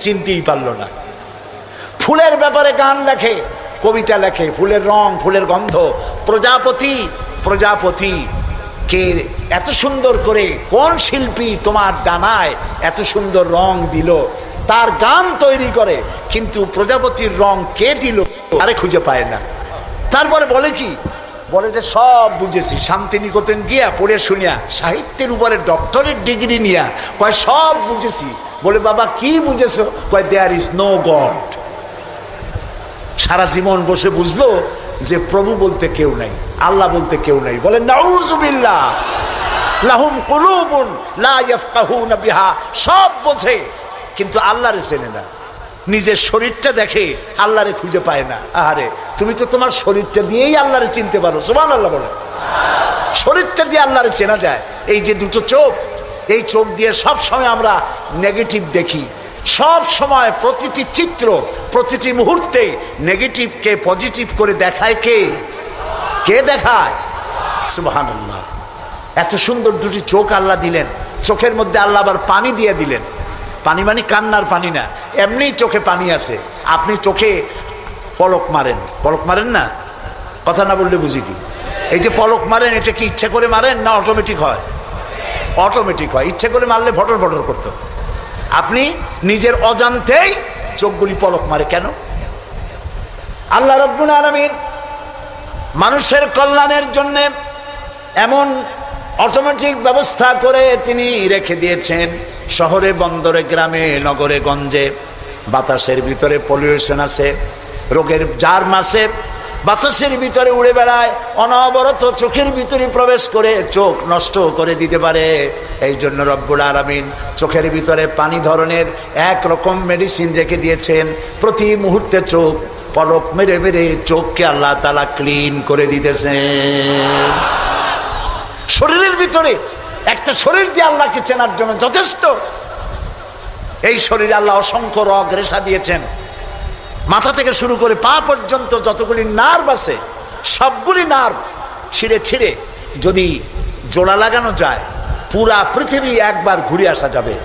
চিনতেই পারল না। ফুলের ব্যাপারে গান লেখে, কবিতা লেখে, ফুলের রং, ফুলের গন্ধ। প্রজাপতি, প্রজাপতি কে এত সুন্দর করে, কোন শিল্পী তোমার ডানায় এত সুন্দর রং দিল, তার গান তৈরি করে, কিন্তু প্রজাপতির রং কে দিল আরে খুঁজে পায় না। তারপরে বলে কি? বলে যে সব বুঝেছি, শান্তিনিকেতন গিয়া পড়ে শুনিয়া, সাহিত্যের উপরে ডক্টরেট ডিগ্রি নিয়া কয় সব বুঝেছি। বলে বাবা কি বুঝেছো? কয় দেয়ার ইজ নো গড। সারা জীবন বসে বুঝলো যে প্রভু বলতে কেউ নাই, আল্লাহ বলতে কেউ নাই। বলে নাউযুবিল্লাহ। লাহুম কুলুবুন লা ইয়াফকাহুনা বিহা, সব বোঝে কিন্তু আল্লাহরে চেনে না। নিজের শরীরটা দেখে, আল্লাহরে খুঁজে পায় না। আহারে, তুমি তো তোমার শরীরটা দিয়েই আল্লাহরে চিনতে পারো। সুবহানাল্লাহ বলে। শরীরটা দিয়ে আল্লাহরে চেনা যায়। এই যে দুটো চোখ, এই চোখ দিয়ে সব সময় আমরা নেগেটিভ দেখি। সব সময় প্রতিটি চিত্র, প্রতিটি মুহূর্তে নেগেটিভকে পজিটিভ করে দেখায় কে? কে দেখায়? সুবহানাল্লাহ। এত সুন্দর দুটি চোখ আল্লাহ দিলেন, চোখের মধ্যে আল্লাহ আবার পানি দিয়ে দিলেন। পানি মানে কান্নার পানি না, এমনি চোখে পানি আছে। আপনি চোখে পলক মারেন, পলক মারেন না? কথা না বললে বুঝি কি? এই যে পলক মারেন, এটা কি ইচ্ছে করে মারেন না অটোমেটিক হয়? অটোমেটিক হয়। ইচ্ছে করে মারলে ফটর ফটর করতো। আপনি নিজের অজান্তেই চোখগুলি পলক মারে কেন? আল্লাহ রাব্বুল আলামিন মানুষের কল্যাণের জন্য এমন অটোমেটিক ব্যবস্থা করে তিনি রেখে দিয়েছেন। শহরে, বন্দরে, গ্রামে, নগরে, গঞ্জে বাতাসের ভিতরে পলিউশন আছে, রোগের জার্ম আছে, বাতাসের ভিতরে উড়ে বেড়ায়, অনবরত চোখের ভিতরে প্রবেশ করে চোখ নষ্ট করে দিতে পারে। এই জন্য রব্বুল আলামিন চোখের ভিতরে পানি ধরনের একরকম মেডিসিন রেখে দিয়েছেন। প্রতি মুহূর্তে চোখ পলক মেরে মেরে চোখকে আল্লাহ তাআলা ক্লিন করে দিতেছেন। শরীরের ভিতরে একটা শরীর দিয়ে আল্লাহকে চেনার জন্য যথেষ্ট। এই শরীরে আল্লাহ অসংখ্য রগ রেশা দিয়েছেন। মাথা থেকে শুরু করে পা পর্যন্ত যতগুলি নার্ভ আছে, সবগুলি নার্ভ ছিঁড়ে ছিঁড়ে যদি জোড়া লাগানো যায়, পুরা পৃথিবী একবার ঘুরে আসা যাবে।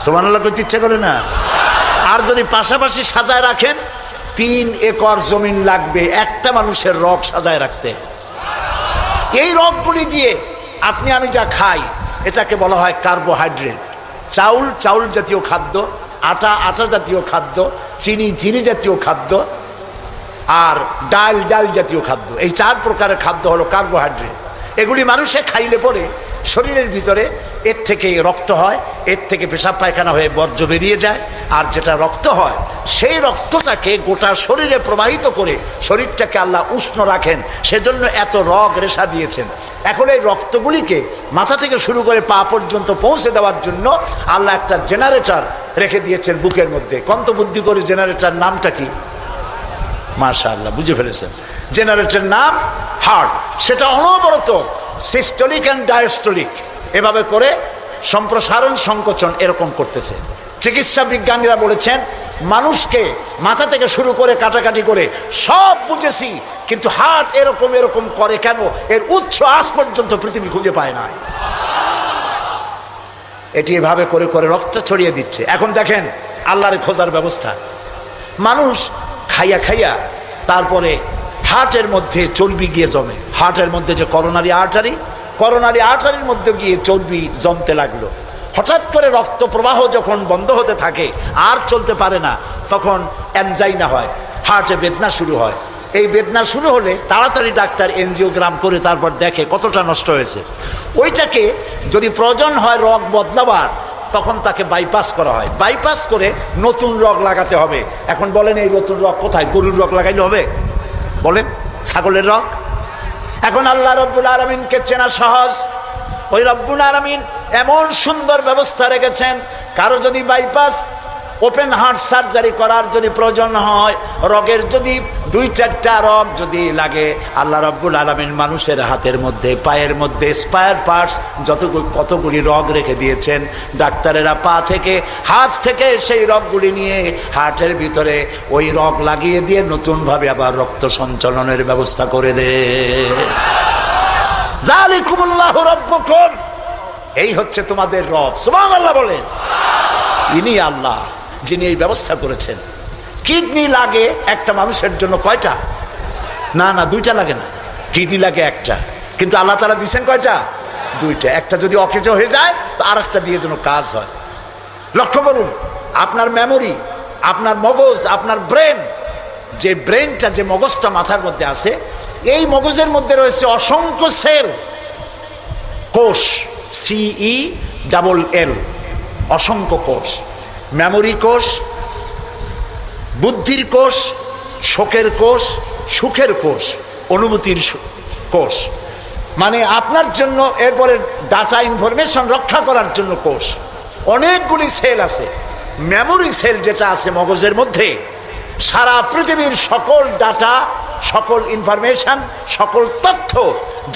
সুবহানাল্লাহ করতে ইচ্ছে করে না? আর যদি পাশাপাশি সাজায় রাখেন, 3 একর জমিন লাগবে একটা মানুষের রগ সাজায় রাখতে। এই রগগুলি দিয়ে আপনি আমি যা খাই, এটাকে বলা হয় কার্বোহাইড্রেট। চাউল, চাউল জাতীয় খাদ্য, আটা, আটা জাতীয় খাদ্য, চিনি, চিনি জাতীয় খাদ্য, আর ডাল, ডাল জাতীয় খাদ্য। এই 4 প্রকারের খাদ্য হলো কার্বোহাইড্রেট। এগুলি মানুষে খাইলে পরে শরীরের ভিতরে এর থেকে রক্ত হয়, এর থেকে পেশাব পায়খানা হয়ে বর্জ্য বেরিয়ে যায়। আর যেটা রক্ত হয়, সেই রক্তটাকে গোটা শরীরে প্রবাহিত করে শরীরটাকে আল্লাহ উষ্ণ রাখেন। সেজন্য এত রগ রেশা দিয়েছেন। এখন এই রক্তগুলিকে মাথা থেকে শুরু করে পা পর্যন্ত পৌঁছে দেওয়ার জন্য আল্লাহ একটা জেনারেটর রেখে দিয়েছেন বুকের মধ্যে। কন্ত বুদ্ধি করে জেনারেটর নামটা কি? মাশাআল্লাহ, বুঝে ফেলেছেন। জেনারেটরের নাম হার্ট। সেটা অনবরত সিস্টোলিক অ্যান্ড ডায়াস্টোলিক এভাবে করে সম্প্রসারণ, সংকোচন এরকম করতেছে। চিকিৎসা বিজ্ঞানীরা বলেছেন মানুষকে মাথা থেকে শুরু করে কাটাকাটি করে সব বুঝেছি, কিন্তু হার্ট এরকম এরকম করে কেন, এর উৎস আজ পর্যন্ত পৃথিবী খুঁজে পায় না। এটি এভাবে করে করে রক্ত ছড়িয়ে দিচ্ছে। এখন দেখেন আল্লাহর খোঁজার ব্যবস্থা। মানুষ খাইয়া খাইয়া তারপরে হার্টের মধ্যে চর্বি গিয়ে জমে। হার্টের মধ্যে যে করোনারি আর্টারি, করোনারি আর্টারির মধ্যে গিয়ে চর্বি জমতে লাগলো। হঠাৎ করে রক্ত প্রবাহ যখন বন্ধ হতে থাকে, আর চলতে পারে না, তখন অ্যানজাইনা হয়, হার্টে বেদনা শুরু হয়। এই বেদনা শুরু হলে তাড়াতাড়ি ডাক্তার এনজিওগ্রাম করে তারপর দেখে কতটা নষ্ট হয়েছে। ওইটাকে যদি প্রয়োজন হয় রগ বদলাবার, তখন তাকে বাইপাস করা হয়। বাইপাস করে নতুন রগ লাগাতে হবে। এখন বলেন এই নতুন রগ কোথায়? গরুর রগ লাগাইলে হবে? বলেন, ছাগলের রগ? এখন আল্লাহ রব্বুল আলামিনকে চেনা সহজ। ওই রব্বুল আলামিন এমন সুন্দর ব্যবস্থা রেখেছেন, কারো যদি বাইপাস ওপেন হার্ট সার্জারি করার যদি প্রয়োজন হয়, রগের যদি 2-4টা রগ যদি লাগে, আল্লাহ রাব্বুল আলামিন মানুষের হাতের মধ্যে, পায়ের মধ্যে স্পায়ার পার্টস কতগুলি রগ রেখে দিয়েছেন। ডাক্তারেরা পা থেকে, হাত থেকে সেই রগগুলি নিয়ে হার্টের ভিতরে ওই রগ লাগিয়ে দিয়ে নতুনভাবে আবার রক্ত সঞ্চালনের ব্যবস্থা করে দেয়। যালিকুমুল্লাহু রাব্বুকুম, এই হচ্ছে তোমাদের রব। সুবহানাল্লাহ বলেন। ইনি আল্লাহ যিনি এই ব্যবস্থা করেছেন। কিডনি লাগে একটা মানুষের জন্য কয়টা? না, 2টা লাগে না, কিডনি লাগে একটা, কিন্তু আল্লাহ তাআলা দিয়েছেন কয়টা? 2টা। একটা যদি অকেজো হয়ে যায় তো আরেকটা দিয়ে যেন কাজ হয়। লক্ষ্য করুন, আপনার মেমোরি, আপনার মগজ, আপনার ব্রেন, যে ব্রেনটা, যে মগজটা মাথার মধ্যে আছে, এই মগজের মধ্যে রয়েছে অসংখ্য সেল, কোষ, CELL, অসংখ্য কোষ। মেমোরি কোষ, বুদ্ধির কোষ, শোকের কোষ, সুখের কোষ, অনুভূতির কোষ, মানে আপনার জন্য, এরপরে ডাটা ইনফরমেশন রক্ষা করার জন্য কোষ। অনেকগুলি সেল আছে। মেমোরি সেল যেটা আছে মগজের মধ্যে, সারা পৃথিবীর সকল ডাটা, সকল ইনফরমেশন, সকল তথ্য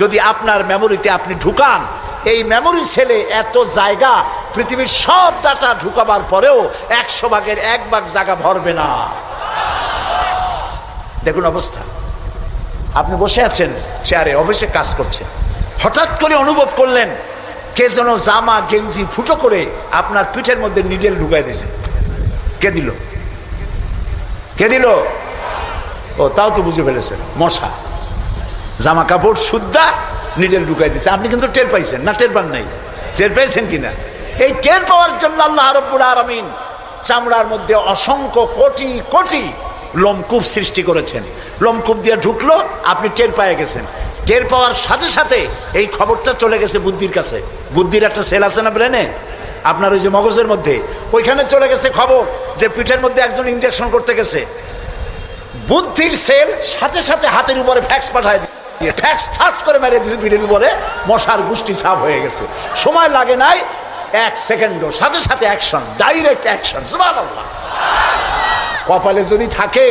যদি আপনার মেমোরিতে আপনি ঢুকান, এই মেমোরি সেলে এত জায়গা, পৃথিবীর সব ডাটা ঢুকাবার পরেও 100 ভাগের 1 ভাগ জায়গা ভরবে না। দেখুন অবস্থা। আপনি বসে আছেন চেয়ারে, অফিসে কাজ করছেন, হঠাৎ করে অনুভব করলেন কে যেন জামা গেঞ্জি ফুটো করে আপনার পিঠের মধ্যে নিডেল ঢুকাই দিছে। কে দিল? কে দিল? ও, তাও তো বুঝে ফেলেছেন, মশা। জামা কাপড় সুদ্ধা নিডেল ঢুকাই দিছে। আপনি কিন্তু টের পাইছেন না? টের পান নাই? টের পাইছেন কিনা? এই টের পাওয়ার জন্য আল্লাহ রাব্বুল আলামিন চামড়ার মধ্যে অসংখ্য কোটি কোটি লোমকূপ সৃষ্টি করেছেন। লোমকূপ দিয়ে ঢুকলো, আপনি টের পেয়ে গেছেন। টের পাওয়ার সাথে সাথে এই খবরটা চলে গেছে বুদ্ধির কাছে। বুদ্ধির একটা সেল আছে না ব্রেনে, আপনার ওই যে মগজের মধ্যে, ওইখানে চলে গেছে খবর যে পিঠের মধ্যে একজন ইনজেকশন করতে গেছে। বুদ্ধির সেল সাথে সাথে হাতের উপরে ফ্যাক্স পাঠায় দিয়ে ফ্যাক্স ঠাট করে মেরে দিয়েছে পিঠের উপরে, মশার গোষ্ঠী সাফ হয়ে গেছে। সময় লাগে নাই 1 সেকেন্ডও, সাথে সাথে অ্যাকশন, ডাইরেক্ট অ্যাকশন। সুবহানাল্লাহ। কপালে যদি থাকে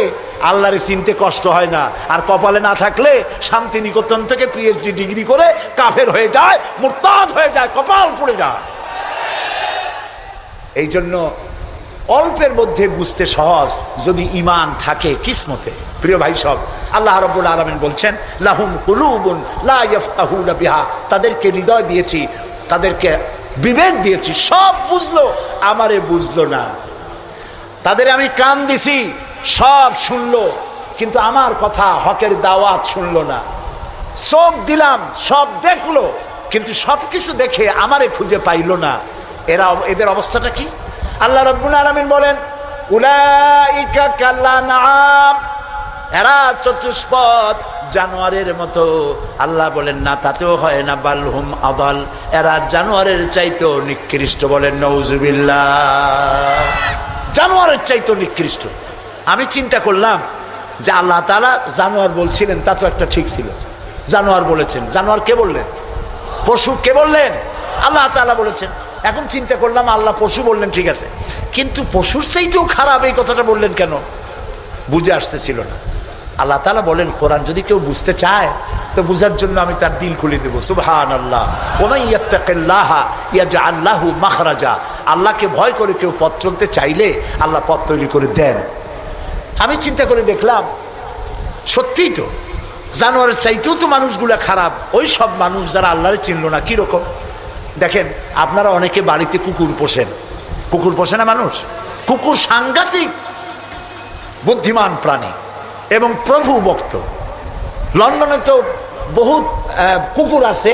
আল্লাহরে চিনতে কষ্ট হয় না, আর কপালে না থাকলে শান্তিনিকেতন থেকে PhD ডিগ্রি করে কাফের হয়ে যায়, মুরতাদ হয়ে যায়, কপাল পুড়ে যায়। এই জন্য অল্পের মধ্যে বুঝতে সহজ, যদি ঈমান থাকে কিসমতে। প্রিয় ভাই সব, আল্লাহ রাব্বুল আলামিন বলছেন লাহুম কুলুবুন লা ইয়াফকাহুনা বিহা, তাদেরকে হৃদয় দিয়েছি, তাদেরকে বিবেক দিয়েছি, সব বুঝলো, আমারে বুঝলো না। তাদের আমি কান দিছি, সব শুনলো, কিন্তু আমার কথা, হকের দাওয়াত শুনলো না। চোখ দিলাম, সব দেখলো, কিন্তু সবকিছু দেখে আমারে খুঁজে পাইলো না। এদের অবস্থাটা কি? আল্লাহ রাব্বুল আলামিন বলেন উলাইকা কাল্লানাম, এরা চতুষ্পদ জানোয়ারের মতো। আল্লাহ বলেন না, তাতেও হয় না, বালহুম আদাল, এরা জানোয়ারের চাইতেও নিকৃষ্ট। বলেন নাউজুবিল্লাহ। জানোয়ারের চাইতেও নিকৃষ্ট। আমি চিন্তা করলাম যে আল্লাহ তাআলা জানোয়ার বলছিলেন, তা তো একটা ঠিক ছিল। জানোয়ার বলেছেন, জানোয়ার কে বললেন? পশু কে বললেন? আল্লাহ তাআলা বলেছেন। এখন চিন্তা করলাম আল্লাহ পশু বললেন, ঠিক আছে, কিন্তু পশুর চাইতেও খারাপ এই কথাটা বললেন কেন? বুঝে আসতেছিল না। আল্লাহ তাআলা বলেন, কোরআন যদি কেউ বুঝতে চায় তো বুঝার জন্য আমি তার দিল খুলে দেবো। সুবহানাল্লাহ। ওয়া মান ইয়াত্তাকিল্লাহা ইয়াজআল লাহু মাখরাজা, আল্লাহকে ভয় করে কেউ পথ চলতে চাইলে আল্লাহ পথ তৈরি করে দেন। আমি চিন্তা করে দেখলাম সত্যিই তো জানোয়ারের চাইতেও তো মানুষগুলা খারাপ। ওই সব মানুষ যারা আল্লাহরে চিনল না। কিরকম দেখেন, আপনারা অনেকে বাড়িতে কুকুর পোষেন। কুকুর পোষে না মানুষ? কুকুর সাংঘাতিক বুদ্ধিমান প্রাণী এবং প্রভু ভক্ত। লন্ডনে তো বহুত কুকুর আছে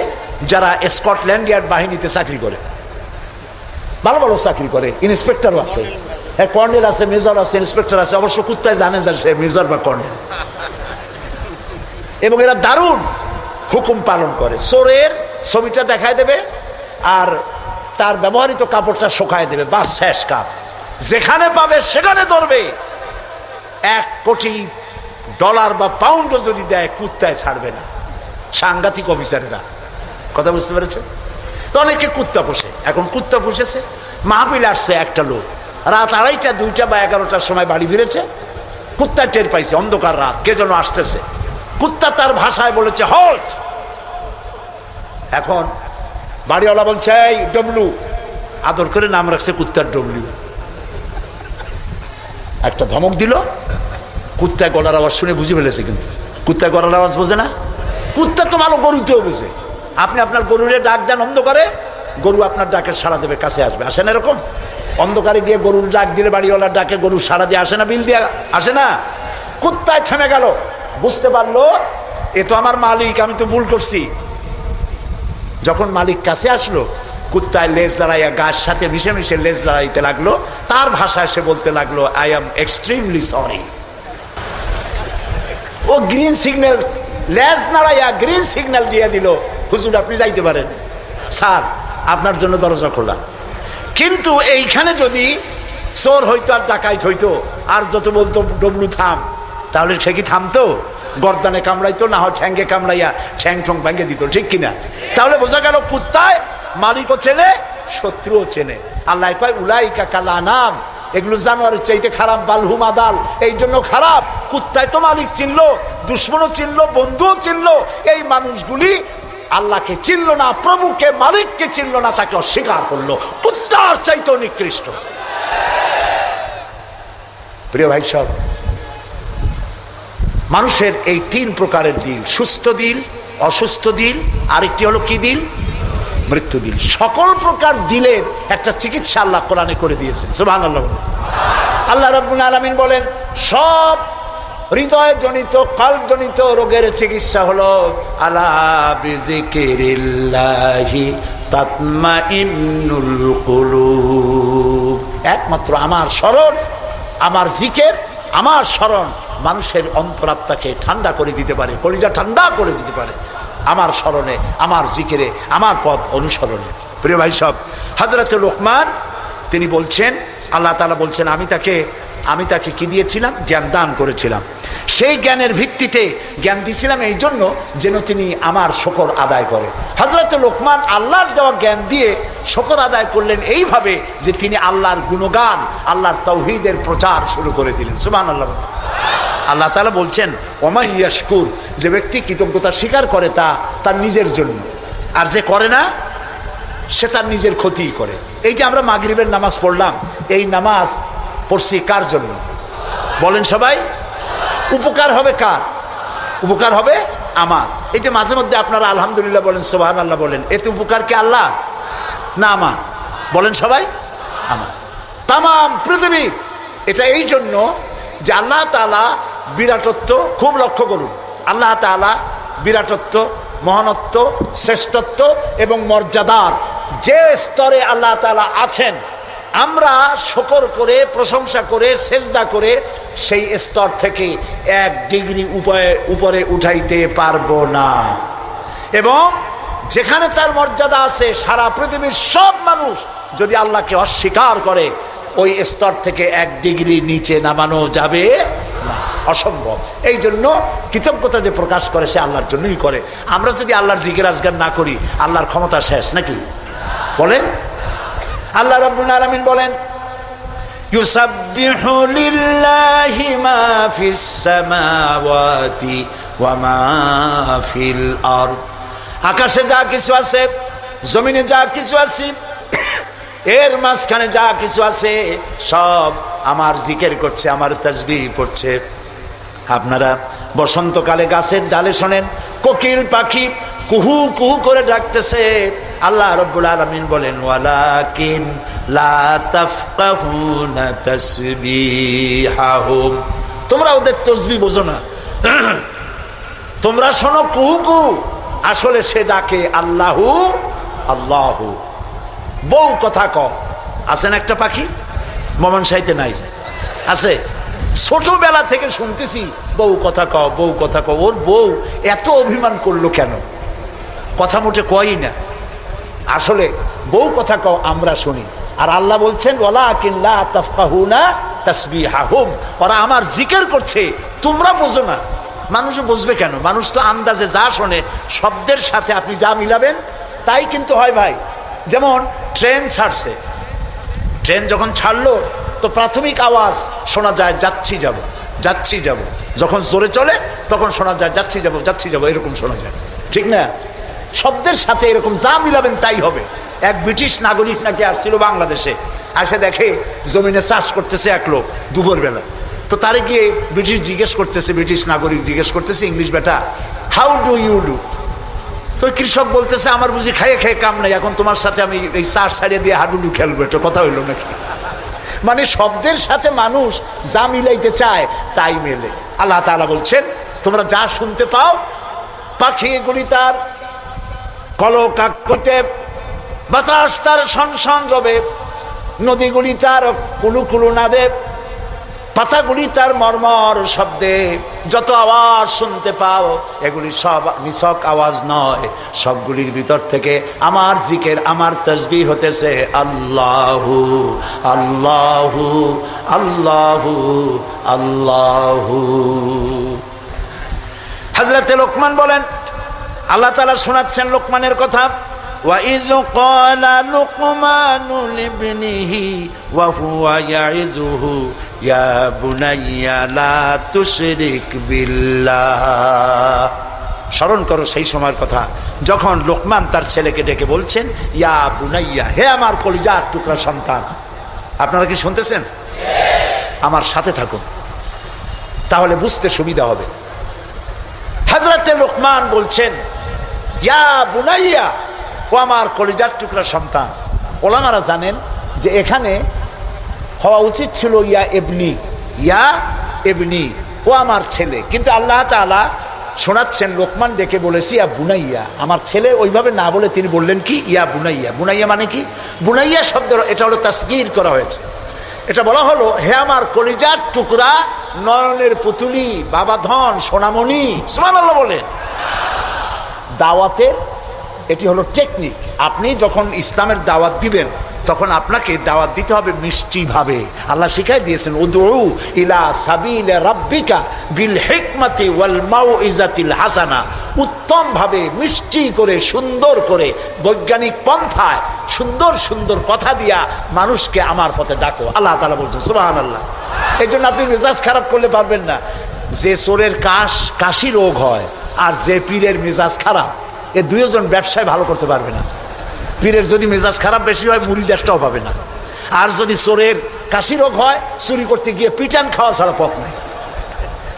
যারা স্কটল্যান্ড ইয়ার্ড বাহিনীতে চাকরি করে, ভালো ভালো চাকরি করে। ইন্সপেক্টরও আছে, হ্যাঁ, কর্নেল আছে, মেজর আছে, ইন্সপেক্টর আছে। অবশ্য কুত্তায় জানে যে সে মেজর বা কর্নেল। এবং এরা দারুণ হুকুম পালন করে। চোরের ছবিটা দেখায় দেবে আর তার ব্যবহৃত কাপড়টা শুকায় দেবে, বাস শেষ কাপ। যেখানে পাবে সেখানে ধরবে। $1 কোটি বা পাউন্ডও যদি দেয় কুত্তায় ছাড়বে না। সাংঘাতিক অফিসারেরা, কথা বুঝতে পেরেছেন? তো অনেকে কুত্তা পোষে, এখন কুত্তা পুষেছে। মাহফিল আসছে একটা লোক, রাত 2:30, 2টা বা 11টার সময় বাড়ি ফিরেছে। কুত্তা টের পাইছে, অন্ধকার রাত, কে যেন আসতেছে। কুত্তা তার ভাষায় বলেছে হল্ট। এখন বাড়িওয়ালা বলছে এই ডব্লু, আদর করে নাম রাখছে কুত্তার ডব্লু। একটা ধমক দিল, কুত্তায় গলার আওয়াজ শুনে বুঝে ফেলেছে। কিন্তু কুত্তায় গলার আওয়াজ বোঝে না। কুত্তা তো ভালো গরুতেও বুঝে। আপনি আপনার গরুরে ডাক দেন অন্ধকারে, গরু আপনার ডাকে সাড়া দেবে, কাছে আসবে। আসে না এরকম? অন্ধকারে গিয়ে গরুর ডাক দিলে বাড়িওয়ালার ডাকে গরু সাড়া দিয়ে আসে না? বিল দিয়ে আসে না? কুত্তায় থেমে গেল, বুঝতে পারলো এ তো আমার মালিক, আমি তো ভুল করছি। যখন মালিক কাছে আসলো, কুত্তায় লেজ লড়াইয়া গাছ সাথে মিশে মিশে লেজ লড়াইতে লাগলো। তার ভাষায় সে বলতে লাগলো আই এম এক্সট্রিমলি সরি। ও গ্রিন সিগন্যাল, লেজ নাড়াইয়া গ্রিন সিগন্যাল দিয়ে দিল, হুজুর আপনি যাইতে পারেন, স্যার আপনার জন্য দরজা খোলা। কিন্তু এইখানে যদি চোর হইতো আর ডাকাইত হইতো আর যত বলতো ডবলু থাম, তাহলে সে কি থামতো? গর্দানে কামড়াইতো, না হয় ঠ্যাঙ্গে কামড়াইয়া ঠ্যাং ঠং ভেঙে দিত, ঠিক কিনা? তাহলে বোঝা গেল কুত্তায় মালিকও চেনে, শত্রুও চেনে। আল্লাহ কয় উলাইকা কাল আনাম, এগুলো জানোয়ারের চাইতে খারাপ, বালহুম আদাল, এই জন্য খারাপ। কুত্তায় তো মালিক চিনলো, দুশ্মনও চিনলো, বন্ধুও চিনলো। এই মানুষগুলি আল্লাহকে চিনল না, প্রভুকে মালিককে চিনল না, তাকে অস্বীকার করলো। কুত্তার চাইতে নিকৃষ্ট। প্রিয় ভাই সব, মানুষের এই 3 প্রকারের দিল, সুস্থ দিল, অসুস্থ দিল, আরেকটি হলো কি দিল? মৃত্যু দিল। সকল প্রকার দিলের একটা চিকিৎসা আল্লাহ কোরআনে করে দিয়েছেন। সুবহানাল্লাহ। আল্লাহ রাব্বুল আলামিন বলেন সব হৃদয় জনিত, কলব জনিত রোগের চিকিৎসা হলো আলা বিযিকিরিল্লাহি তাতমাইন্নুল কুলুব। একমাত্র আমার স্মরণ, আমার জিকির, আমার স্মরণ মানুষের অন্তরাত্মাকে ঠান্ডা করে দিতে পারে, কলিজা ঠান্ডা করে দিতে পারে। আমার স্মরণে, আমার জিকিরে, আমার পথ অনুসরণে। প্রিয় ভাই সব, হযরত লোকমান তিনি বলছেন, আল্লাহ তাআলা বলছেন আমি তাকে কি দিয়েছিলাম? জ্ঞান দান করেছিলাম। সেই জ্ঞানের ভিত্তিতে জ্ঞান দিয়েছিলাম এই জন্য যেন তিনি আমার শুকর আদায় করে। হযরত লোকমান আল্লাহর দেওয়া জ্ঞান দিয়ে শুকর আদায় করলেন এইভাবে যে তিনি আল্লাহর গুণগান, আল্লাহর তাওহীদের প্রচার শুরু করে দিলেন। সুবহানাল্লাহ। আল্লাহ তাআলা বলছেন ওমা ইয়াশকুর, যে ব্যক্তি কৃতজ্ঞতা স্বীকার করে তা তার নিজের জন্য, আর যে করে না সে তার নিজের ক্ষতিই করে। এই যে আমরা মাগরিবের নামাজ পড়লাম, এই নামাজ পড়ছি কার জন্য? বলেন সবাই। উপকার হবে কার? উপকার হবে আমার। এই যে মাঝে মধ্যে আপনারা আলহামদুলিল্লাহ বলেন, সুবহানাল্লাহ বলেন, এতে উপকার কি আল্লাহ না আমার? বলেন সবাই। আমার। তাম পৃথিবীর এটা এই জন্য যে আল্লাহ তাআলা বিরাটত্ব, খুব লক্ষ্য করুন, আল্লাহ তাআলা বিরাটত্ব, মহানত্ব, শ্রেষ্ঠত্ব এবং মর্যাদার যে স্তরে আল্লাহ তাআলা আছেন, আমরা শুকর করে, প্রশংসা করে, সেজদা করে সেই স্তর থেকে 1 ডিগ্রি উপরে উঠাইতে পারবো না। এবং যেখানে তার মর্যাদা আছে, সারা পৃথিবীর সব মানুষ যদি আল্লাহকে অস্বীকার করে, ওই স্তর থেকে 1 ডিগ্রি নিচে নামানো যাবে না, অসম্ভব। এই জন্য কৃতজ্ঞতা যে প্রকাশ করে সে আল্লাহর জন্যই করে। আমরা যদি আল্লাহর জিকির আজগার না করি, আল্লাহর ক্ষমতা শেষ নাকি? বলেন। আল্লাহ রাব্বুল আলামিন বলেন ইউসাব্বিহু লিল্লাহি মা ফিস সামাওয়াতি ওয়া মা ফিল আরদ। আকাশে যা কিছু আছে, জমিনে যা কিছু আছে, এর মাঝখানে যা কিছু আছে, সব আমার জিকির করছে, আমার তাসবিহ করছে। আপনারা বসন্তকালে গাছের ডালে শোনেন কোকিল পাখি কুহু কুহু করে ডাকতেছে। আল্লাহ রাব্বুল আলামিন বলেন ওয়ালাকিন লা তাফকাহুনা তাসবিহাহুম, তোমরা ওদের তাসবিহ বোঝো না, তোমরা শোনো কুহু কুহু, আসলে সে ডাকে আল্লাহু আল্লাহু। বউ কথা কম। আছেন একটা পাখি? মমন সাইতে নাই আছে? ছোটবেলা থেকে শুনতেছি বউ কথা কও, বউ কথা কও। ওর বউ এত অভিমান করলো কেন? কথা মোটে কয়ই না। আসলে বউ কথা কও আমরা শুনি, আর আল্লাহ বলছেন ওয়ালাকিন লা তাফকাহুনা তাসবিহাহুম, ওরা আমার জিকির করছে তোমরা বোঝো না। মানুষ বুঝবে কেন? মানুষ তো আন্দাজে যা শোনে শব্দের সাথে আপনি যা মিলাবেন তাই কিন্তু হয় ভাই। যেমন ট্রেন ছাড়ছে, ট্রেন যখন ছাড়লো তো প্রাথমিক আওয়াজ শোনা যায় যাচ্ছি যাব, যাচ্ছি যাব। যখন জোরে চলে তখন শোনা যায় যাচ্ছি যাব, যাচ্ছি যাব, এরকম শোনা যায়, ঠিক না? শব্দের সাথে এরকম যা মিলাবেন তাই হবে। এক ব্রিটিশ নাগরিক নাকি আসছিল বাংলাদেশে, আসে দেখে জমিনে চাষ করতেছে এক লোক দুপুরবেলা। তো তারে গিয়ে ব্রিটিশ জিজ্ঞেস করতেছে, ব্রিটিশ নাগরিক জিজ্ঞেস করতেছে ইংলিশ, বেটা হাউ ডু ইউ ডু? তো কৃষক বলতেছে আমার বুঝি খাইয়ে খেয়ে কাম নাই, এখন তোমার সাথে আমি এই চাষ ছাড়িয়ে দিয়ে হাডুডু খেলবো, এটা কথা হইলো নাকি? মানে শব্দের সাথে মানুষ যা মিলাইতে চায় তাই মেলে। আল্লাহ তাআলা বলছেন তোমরা যা শুনতে পাও, পাখিগুলি তার কলকাক করতে, বাতাস তার শনশন রবে, নদীগুলি তার কুলুকুলু নাদে, পাতাগুলি তার মর্মর শব্দে, যত আওয়াজ শুনতে পাও এগুলি সব নিছক আওয়াজ নয়, সবগুলির ভিতর থেকে আমার জিকির, আমার তাসবিহ হতেছে আল্লাহু আল্লাহু আল্লাহু আল্লাহু। হযরতে লোকমান বলেন, আল্লাহ তাআলা শোনাচ্ছেন লোকমানের কথা, وَإِذْ قَالَ لُقْمَانُ لِابْنِهِ وَهُوَ يَعِظُهُ يَا بُنَيَّ لَا تُشْرِكْ بِاللَّهِ। স্মরণ করো সেই সময়ের কথা যখন লোকমান তার ছেলেকে ডেকে বলছেন ইয়া বুনাইয়া, হে আমার কলিজার টুকরা সন্তান। আপনারা কি শুনতেছেন? আমার সাথে থাকুন, তাহলে বুঝতে সুবিধা হবে। হযরতে লোকমান বলছেন ইয়া বুনাইয়া, ও আমার কলিজার টুকরা সন্তান। ওলামারা জানেন যে এখানে হওয়া উচিত ছিল ইয়া এবনি, ইয়া এবনি, ও আমার ছেলে, কিন্তু আল্লাহ তাআলা শোনাচ্ছেন লোকমান ডেকে বলেছি ইয়া বুনাইয়া, আমার ছেলে। ওইভাবে না বলে তিনি বললেন কি ইয়া বুনাইয়া। বুনাইয়া মানে কি? বুনাইয়া শব্দ এটা হলো তাসগীর করা হয়েছে। এটা বলা হলো হে আমার কলিজার টুকরা, নয়নের পুতুলি, বাবা ধন, সোনামণি। সুবহানাল্লাহ বলেন। দাওয়াতের এটি হলো টেকনিক। আপনি যখন ইসলামের দাওয়াত দিবেন তখন আপনাকে দাওয়াত দিতে হবে মিষ্টি ভাবে। আল্লাহ শিখাই দিয়েছেন উদউ ইলা সাবিলি রাব্বিকা বিল হিকমাতি ওয়াল মাউইজাতিল হাসানা, উত্তম ভাবে মিষ্টি করে সুন্দর করে বৈজ্ঞানিক পন্থায় সুন্দর সুন্দর কথা দিয়া মানুষকে আমার পথে ডাকো। আল্লাহ তাআলা বলছেন সুবহানাল্লাহ। এই জন্য আপনি মেজাজ খারাপ করলে পারবেন না। যে চোরের কাশি রোগ হয় আর যে পীরের মেজাজ খারাপ, এ দুইজন ব্যবসায় ভালো করতে পারবে না। পীরের যদি মেজাজ খারাপ বেশি হয় মুরিদ একটাও পাবে না, আর যদি চোরের কাশি রোগ হয় চুরি করতে গিয়ে পিটান খাওয়া ছাড়া পথ নেই।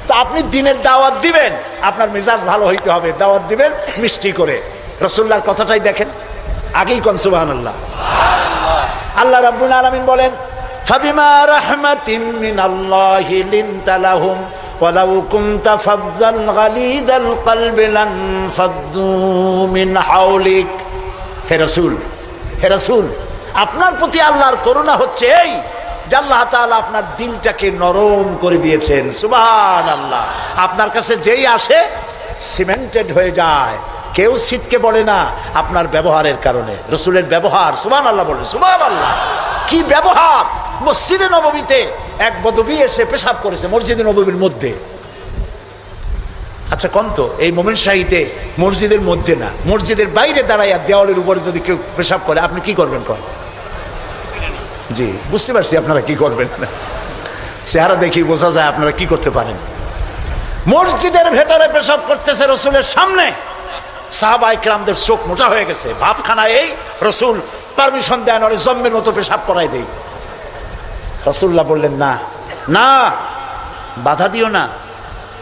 তো আপনি দিনের দাওয়াত দিবেন, আপনার মেজাজ ভালো হইতে হবে, দাওয়াত দিবেন মিষ্টি করে। রাসূলুল্লাহর কথাটাই দেখেন, আগেই কোন সুবহানাল্লাহ। আল্লাহ রাব্বুল আলামিন বলেন ফাবিমা রাহমাতিম মিনাল্লাহি লিনতা লাহুম ওয়ালাউ কুনতা ফাযযাল গালিদাল কলবি লানফাদ্দু মিন হাওলিক। হে রাসূল, আপনার প্রতি আল্লাহর করুণা হচ্ছে এই যে আল্লাহ তাআলা আপনার দিলটাকে নরম করে দিয়েছেন। সুবহানাল্লাহ। আপনার কাছে যেই আসে সিমেন্টেড হয়ে যায়, কেউ ছিটকে পড়ে না আপনার ব্যবহারের কারণে। রাসূলের ব্যবহার, সুবহানাল্লাহ বলেন, সুবহানাল্লাহ। কি ব্যবহার! মসজিদে নববীতে এক বদবী এসে পেশাব করেছে মসজিদে নববীর মধ্যে। আচ্ছা কন্ত এই মোমেন শাহীতে মসজিদের মধ্যে না, মসজিদের বাইরে দাঁড়াইয়া দেওয়ালের উপরে যদি কেউ পেশাব করে আপনি কি করবেন? জি বুঝতে পারছি আপনারা কি করবেন। চেহারা দেখি বোঝা যায় আপনারা কি করতে পারেন। মসজিদের ভেতরে পেশাব করতেছে রাসূলের সামনে, সাহাবায়ে কেরামদের চোখ মোটা হয়ে গেছে, ভাবখানা এই রাসূল পারমিশন দেন ওরে জম্মের মতো পেশাব করাই দেই। রাসূলুল্লাহ বললেন না না, বাধা দিও না,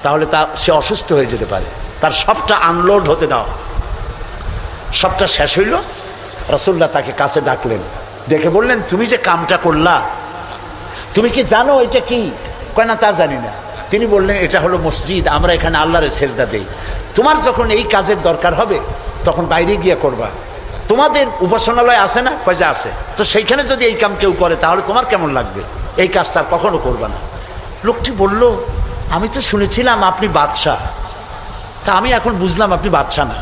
তাহলে সে অসুস্থ হয়ে যেতে পারে, তার সবটা আনলোড হতে দাও। সবটা শেষ হইল, রাসূলুল্লাহ তাকে কাছে ডাকলেন, ডেকে বললেন তুমি যে কামটা করলা তুমি কি জানো এটা কি? কয় না তা জানি না। তিনি বললেন এটা হলো মসজিদ, আমরা এখানে আল্লাহর সেজদা দেই। তোমার যখন এই কাজের দরকার হবে তখন বাইরে গিয়ে করবা। তোমাদের উপাসনালয় আছে না? কয় যে আছে। তো সেইখানে যদি এই কাম কেউ করে তাহলে তোমার কেমন লাগবে? এই কাজটা কখনো করবা না। লোকটি বলল, আমি তো শুনেছিলাম আপনি বাদশা, তা আমি এখন বুঝলাম আপনি বাদশা না।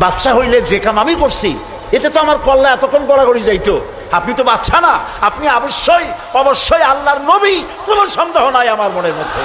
বাদশা হইলে যে কাম আমি করছি এতে তো আমার কল্লা এতক্ষণ গড়াগড়ি যাইতো। আপনি তো বাদশা না, আপনি অবশ্যই অবশ্যই আল্লাহর নবী, কোনো সন্দেহ নাই আমার মনের মধ্যে।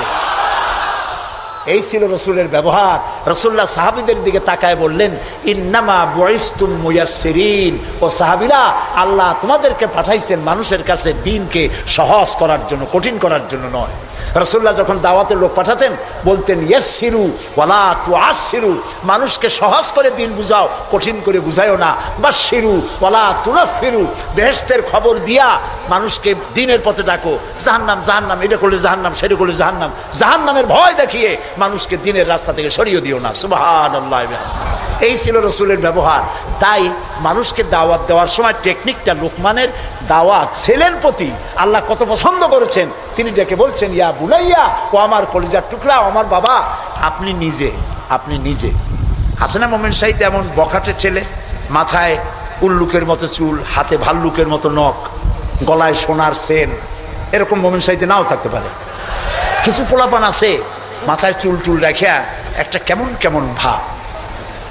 এই ছিল রসুলের ব্যবহার। রসুল্লাহ সাহাবীদের দিকে তাকায় বললেন, ইন্নামা বুইসতুম মুয়াসসিরিন, ও সাহাবীরা, আল্লাহ তোমাদেরকে পাঠাইছেন মানুষের কাছে দিনকে সহজ করার জন্য, কঠিন করার জন্য নয়। রসুল্লাহ যখন দাওয়াতের লোক পাঠাতেন বলতেন, ইয়াসসিরু ওয়ালা তুআসসিরু, মানুষকে সহজ করে দিন বুঝাও, কঠিন করে বুঝাইও না। বাশশিরু ওয়ালা তুনাফিরু, বেহেশতের খবর দিয়া মানুষকে দিনের পথে ডাকো। জাহান্নাম জাহান্নাম, এটা করলে জাহান্নাম, সেটা করলে জাহান্নাম, জাহান্নামের ভয় দেখিয়ে মানুষকে দিনের রাস্তা থেকে সরিয়ে দিও না। সুবহানাল্লাহ। এই ছিল রসুলের ব্যবহার। তাই মানুষকে দাওয়াত দেওয়ার সময় টেকনিকটা, লোকমানের দাওয়াত ছেলের প্রতি আল্লাহ কত পছন্দ করেছেন। তিনি ডেকে বলছেন, ইয়া বুনাইয়া, ও আমার কলিজার টুকরা, আমার বাবা, আপনি নিজে হাসানা মোমেন সাহিদ এমন বখাটে ছেলে, মাথায় উল্লুকের মতো চুল, হাতে ভাল্লুকের মতো নখ, গলায় সোনার সেন, এরকম মোমেন সাহিদে নাও থাকতে পারে। কিছু পোলাপান আছে মাথায় চুল টুল রাখিয়া একটা কেমন কেমন ভাব,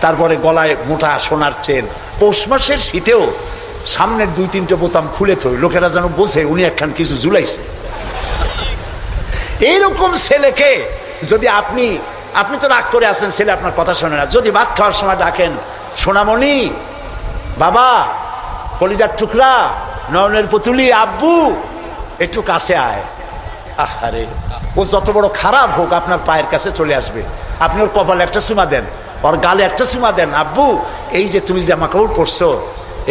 তারপরে গলায় মোটা সোনার চেন, পৌষ মাসের শীতেও সামনের 2-3টে বোতাম খুলে থই, লোকেরা যেন বোঝে উনি একখান কিছু ঝুলাইছে। এইরকম ছেলেকে যদি আপনি তো রাগ করে আছেন, ছেলে আপনার কথা শোনে না, যদি ভাত খাওয়ার সময় ডাকেন, সোনামণি, বাবা, কলিজার টুকরা, নয়নের পুতুলি, আব্বু, একটু কাছে আয়, আহারে, ও যত বড় খারাপ হোক আপনার পায়ের কাছে চলে আসবে। আপনি ওর কপালে একটা চুমা দেন, ওর গালে একটা চুমা দেন, আব্বু, এই যে তুমি জামা কাপড় পরছো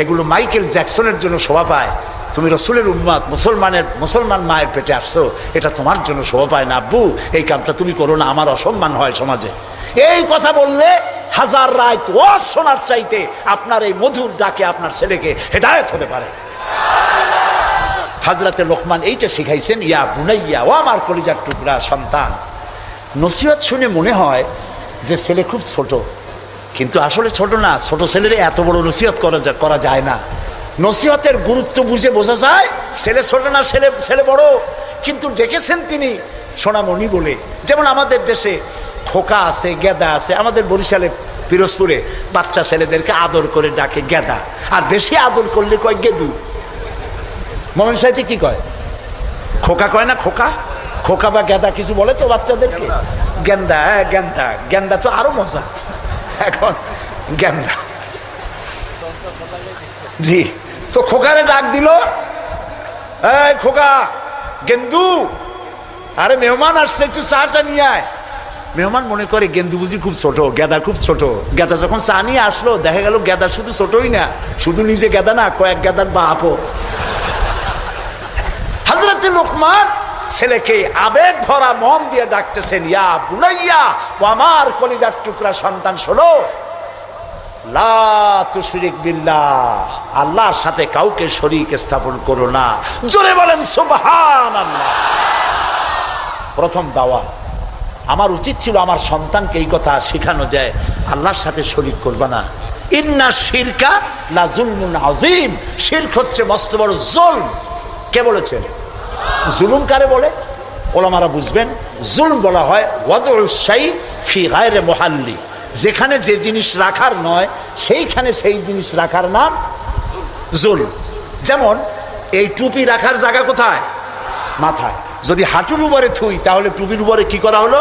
এগুলো মাইকেল জ্যাকসনের জন্য শোভা পায়, তুমি রসুলের উম্মত, মুসলমান মায়ের পেটে আসছো, এটা তোমার জন্য শোভা পায় না আব্বু, এই কামটা তুমি করো না, আমার অসম্মান হয় সমাজে। এই কথা বললে হাজার রাত ওয়াজ শোনার চাইতে আপনার এই মধুর ডাকে আপনার ছেলেকে হেদায়েত হতে পারে। হযরতে লোকমান এইটা শিখাইছেন, ইয়া বুনাইয়া, ও আমার কলিজার টুকরা সন্তান। নসিহত শুনে মনে হয় যে ছেলে খুব ছোট, কিন্তু আসলে ছোট না। ছোট ছেলের এত বড় নসিহত করা যায় না। নসিহতের গুরুত্ব বুঝে বোঝা যায় ছেলে ছোট না, ছেলে বড়, কিন্তু ডেকেছেন তিনি সোনামণি বলে। যেমন আমাদের দেশে খোকা আছে, গেদা আছে। আমাদের বরিশালে পিরোজপুরে বাচ্চা ছেলেদেরকে আদর করে ডাকে গেদা, আর বেশি আদর করলে কয় গেদু। মোমেন সাহিত্যে কি কয়? খোকা কয় না? খোকা বা গেদা কিছু বলে তো বাচ্চাদেরকে? গেন্দা, গেন্দা, গেন্দা তো আরো মজা। এখন গেন্দা, জি। তো খোকারে ডাক দিল, এই খোকা, গেন্দু, আরে মেহমান আসছে, একটু চাটা নিয়ে আয়। মেহমান মনে করে গেন্দু বুঝি খুব ছোট, গেদা খুব ছোট। গেদা যখন চা নিয়ে আসলো, দেখা গেল গেদা শুধু ছোটই না, শুধু নিজে গেদা না, কয়েক গেদার বাপও। হযরতে লোকমান ছেলেকে আবেগ ভরা মন দিয়ে ডাকতেছেন, ইয়া বুনাইয়া, ও আমার কলিজার টুকরা সন্তান, শোনো, লা তুশরিক বিল্লাহ, আল্লাহর সাথে কাউকে শরীক স্থাপন করো না। জোরে বলেন সুবহানাল্লাহ। প্রথম দাওয়াত। আমার উচিত ছিল আমার সন্তানকে এই কথা শেখানো যায়, আল্লাহর সাথে শরীক করবা না। ইন্না শিরকা লা যুলমুন আযীম, শিরক হচ্ছে মস্ত বড় জুলম। কে বলেছেন? জুলুম কারে বলে? ওলামারা বুঝবেন। জুলম বলা হয় ওয়াদউস শাই ফি গায়রি মুহাল্লি, যেখানে যে জিনিস রাখার নয় সেইখানে সেই জিনিস রাখার নাম জুলম। যেমন এই টুপি রাখার জায়গা কোথায়? মাথায়। যদি হাঁটুর উপরে থুই তাহলে টুপির উপরে কি করা হলো?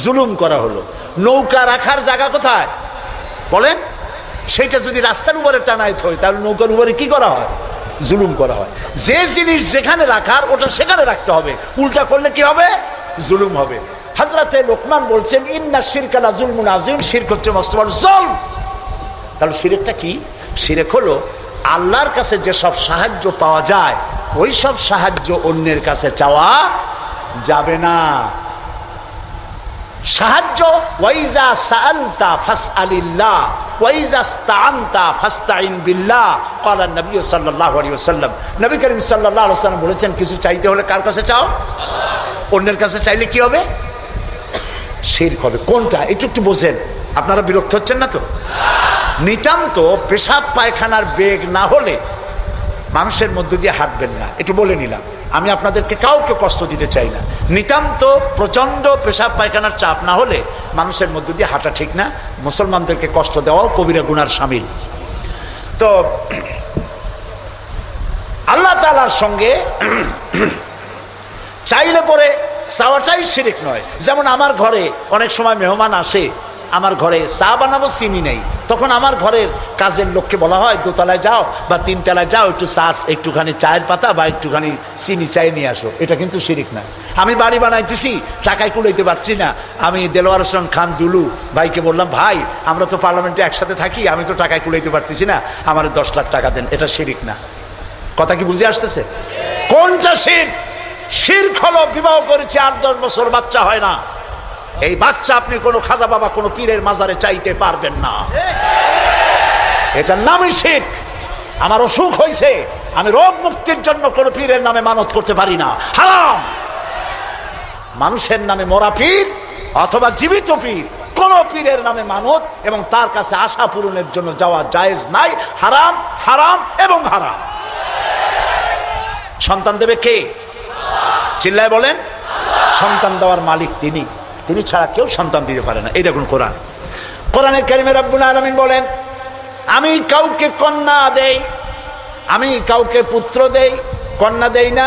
জুলুম করা হলো। নৌকা রাখার জায়গা কোথায় বলেন? সেইটা যদি রাস্তার উপরে টানায় থই তাহলে নৌকার উপরে কি করা হয়? জুলুম করা হয়। যে জিনিস যেখানে রাখার ওটা সেখানে রাখতে হবে, উল্টা করলে কি হবে? জুলুম হবে। হযরতে লোকমান বলছেন, ইন্না শিরকা লা যুলমুন আযীম, শিরক হচ্ছে মস্ত বড় জুলম। তাহলে শিরকটা কি? শিরক হলো আল্লাহর কাছে যে সব সাহায্য পাওয়া যায় ওই সব সাহায্য অন্যের কাছে চাওয়া যাবে না। সাহায্য, ওয়াইজা সাআলতা ফাসআলিল্লাহ ওয়াইজা ইসতাআনতা ফাসতাইন বিল্লাহ, ক্বালা নবী সাল্লাল্লাহু আলাইহি ওয়াসাল্লাম। নবী করিম সাল্লাল্লাহু আলাইহি ওয়াসাল্লাম বলেছেন, কিছু চাইতে হলে কার কাছে চাও? অন্যের কাছে চাইলে কি হবে? শিরক হবে। কোনটা একটু বোঝেন। আপনারা বিরক্ত হচ্ছেন না তো? নিতান্ত পেশাব পায়খানার বেগ না হলে মানুষের মধ্য দিয়ে হাঁটবেন না, একটু বলে নিলাম। আমি আপনাদেরকে কাউকে কষ্ট দিতে চাই না। নিতান্ত প্রচণ্ড পেশাব পায়খানার চাপ না হলে মানুষের মধ্য দিয়ে হাঁটা ঠিক না। মুসলমানদেরকে কষ্ট দেওয়াও কবিরা গুনার শামিল। তো আল্লাহ তাআলার সঙ্গে চাইলে পরে চাওয়াটাই শিরক নয়। যেমন আমার ঘরে অনেক সময় মেহমান আসে, আমার ঘরে চা বানাবো, চিনি নেই, তখন আমার ঘরের কাজের লোককে বলা হয় দোতলায় যাও বা তিনতলায় যাও, একটু চা, একটুখানি চায়ের পাতা বা একটুখানি চিনি চাই নিয়ে আসো। এটা কিন্তু শিরক না। আমি বাড়ি বানাইতেছি, টাকায় কুলাইতে পারছি না, আমি দেলোয়ার হোসেন খান দুলু ভাইকে বললাম, ভাই আমরা তো পার্লামেন্টে একসাথে থাকি, আমি তো টাকায় কুলাইতে পারতেছি না, আমার 10 লাখ টাকা দেন। এটা শিরক না। কথা কি বুঝে আসতেছে? কোনটা শিরক? শিরক হলো বিবাহ করেছে 8-10 বছর বাচ্চা হয় না, এই বাচ্চা আপনি কোনো খাজা বাবা কোনো পীরের মাজারে চাইতে পারবেন না, এটার নামই শিরক। আমার অসুখ হয়েছে, আমি রোগ মুক্তির জন্য কোনো পীরের নামে মানত করতে পারি না, হারাম। মানুষের নামে মরা পীর অথবা জীবিত পীর, কোন পীরের নামে মানত এবং তার কাছে আশা পূরণের জন্য যাওয়া জায়েজ নাই, হারাম, হারাম এবং হারাম। সন্তান দেবে কে? চিল্লায় বলেন। সন্তান দেওয়ার মালিক তিনি, তিনি ছাড়া কেউ সন্তান দিতে পারে না। এই দেখুন কোরআন, কোরআনে কারিমে রব্বুল আলামিন বলেন, আমি কাউকে কন্যা দেই, আমি কাউকে পুত্র দেই, কন্যা দেই না,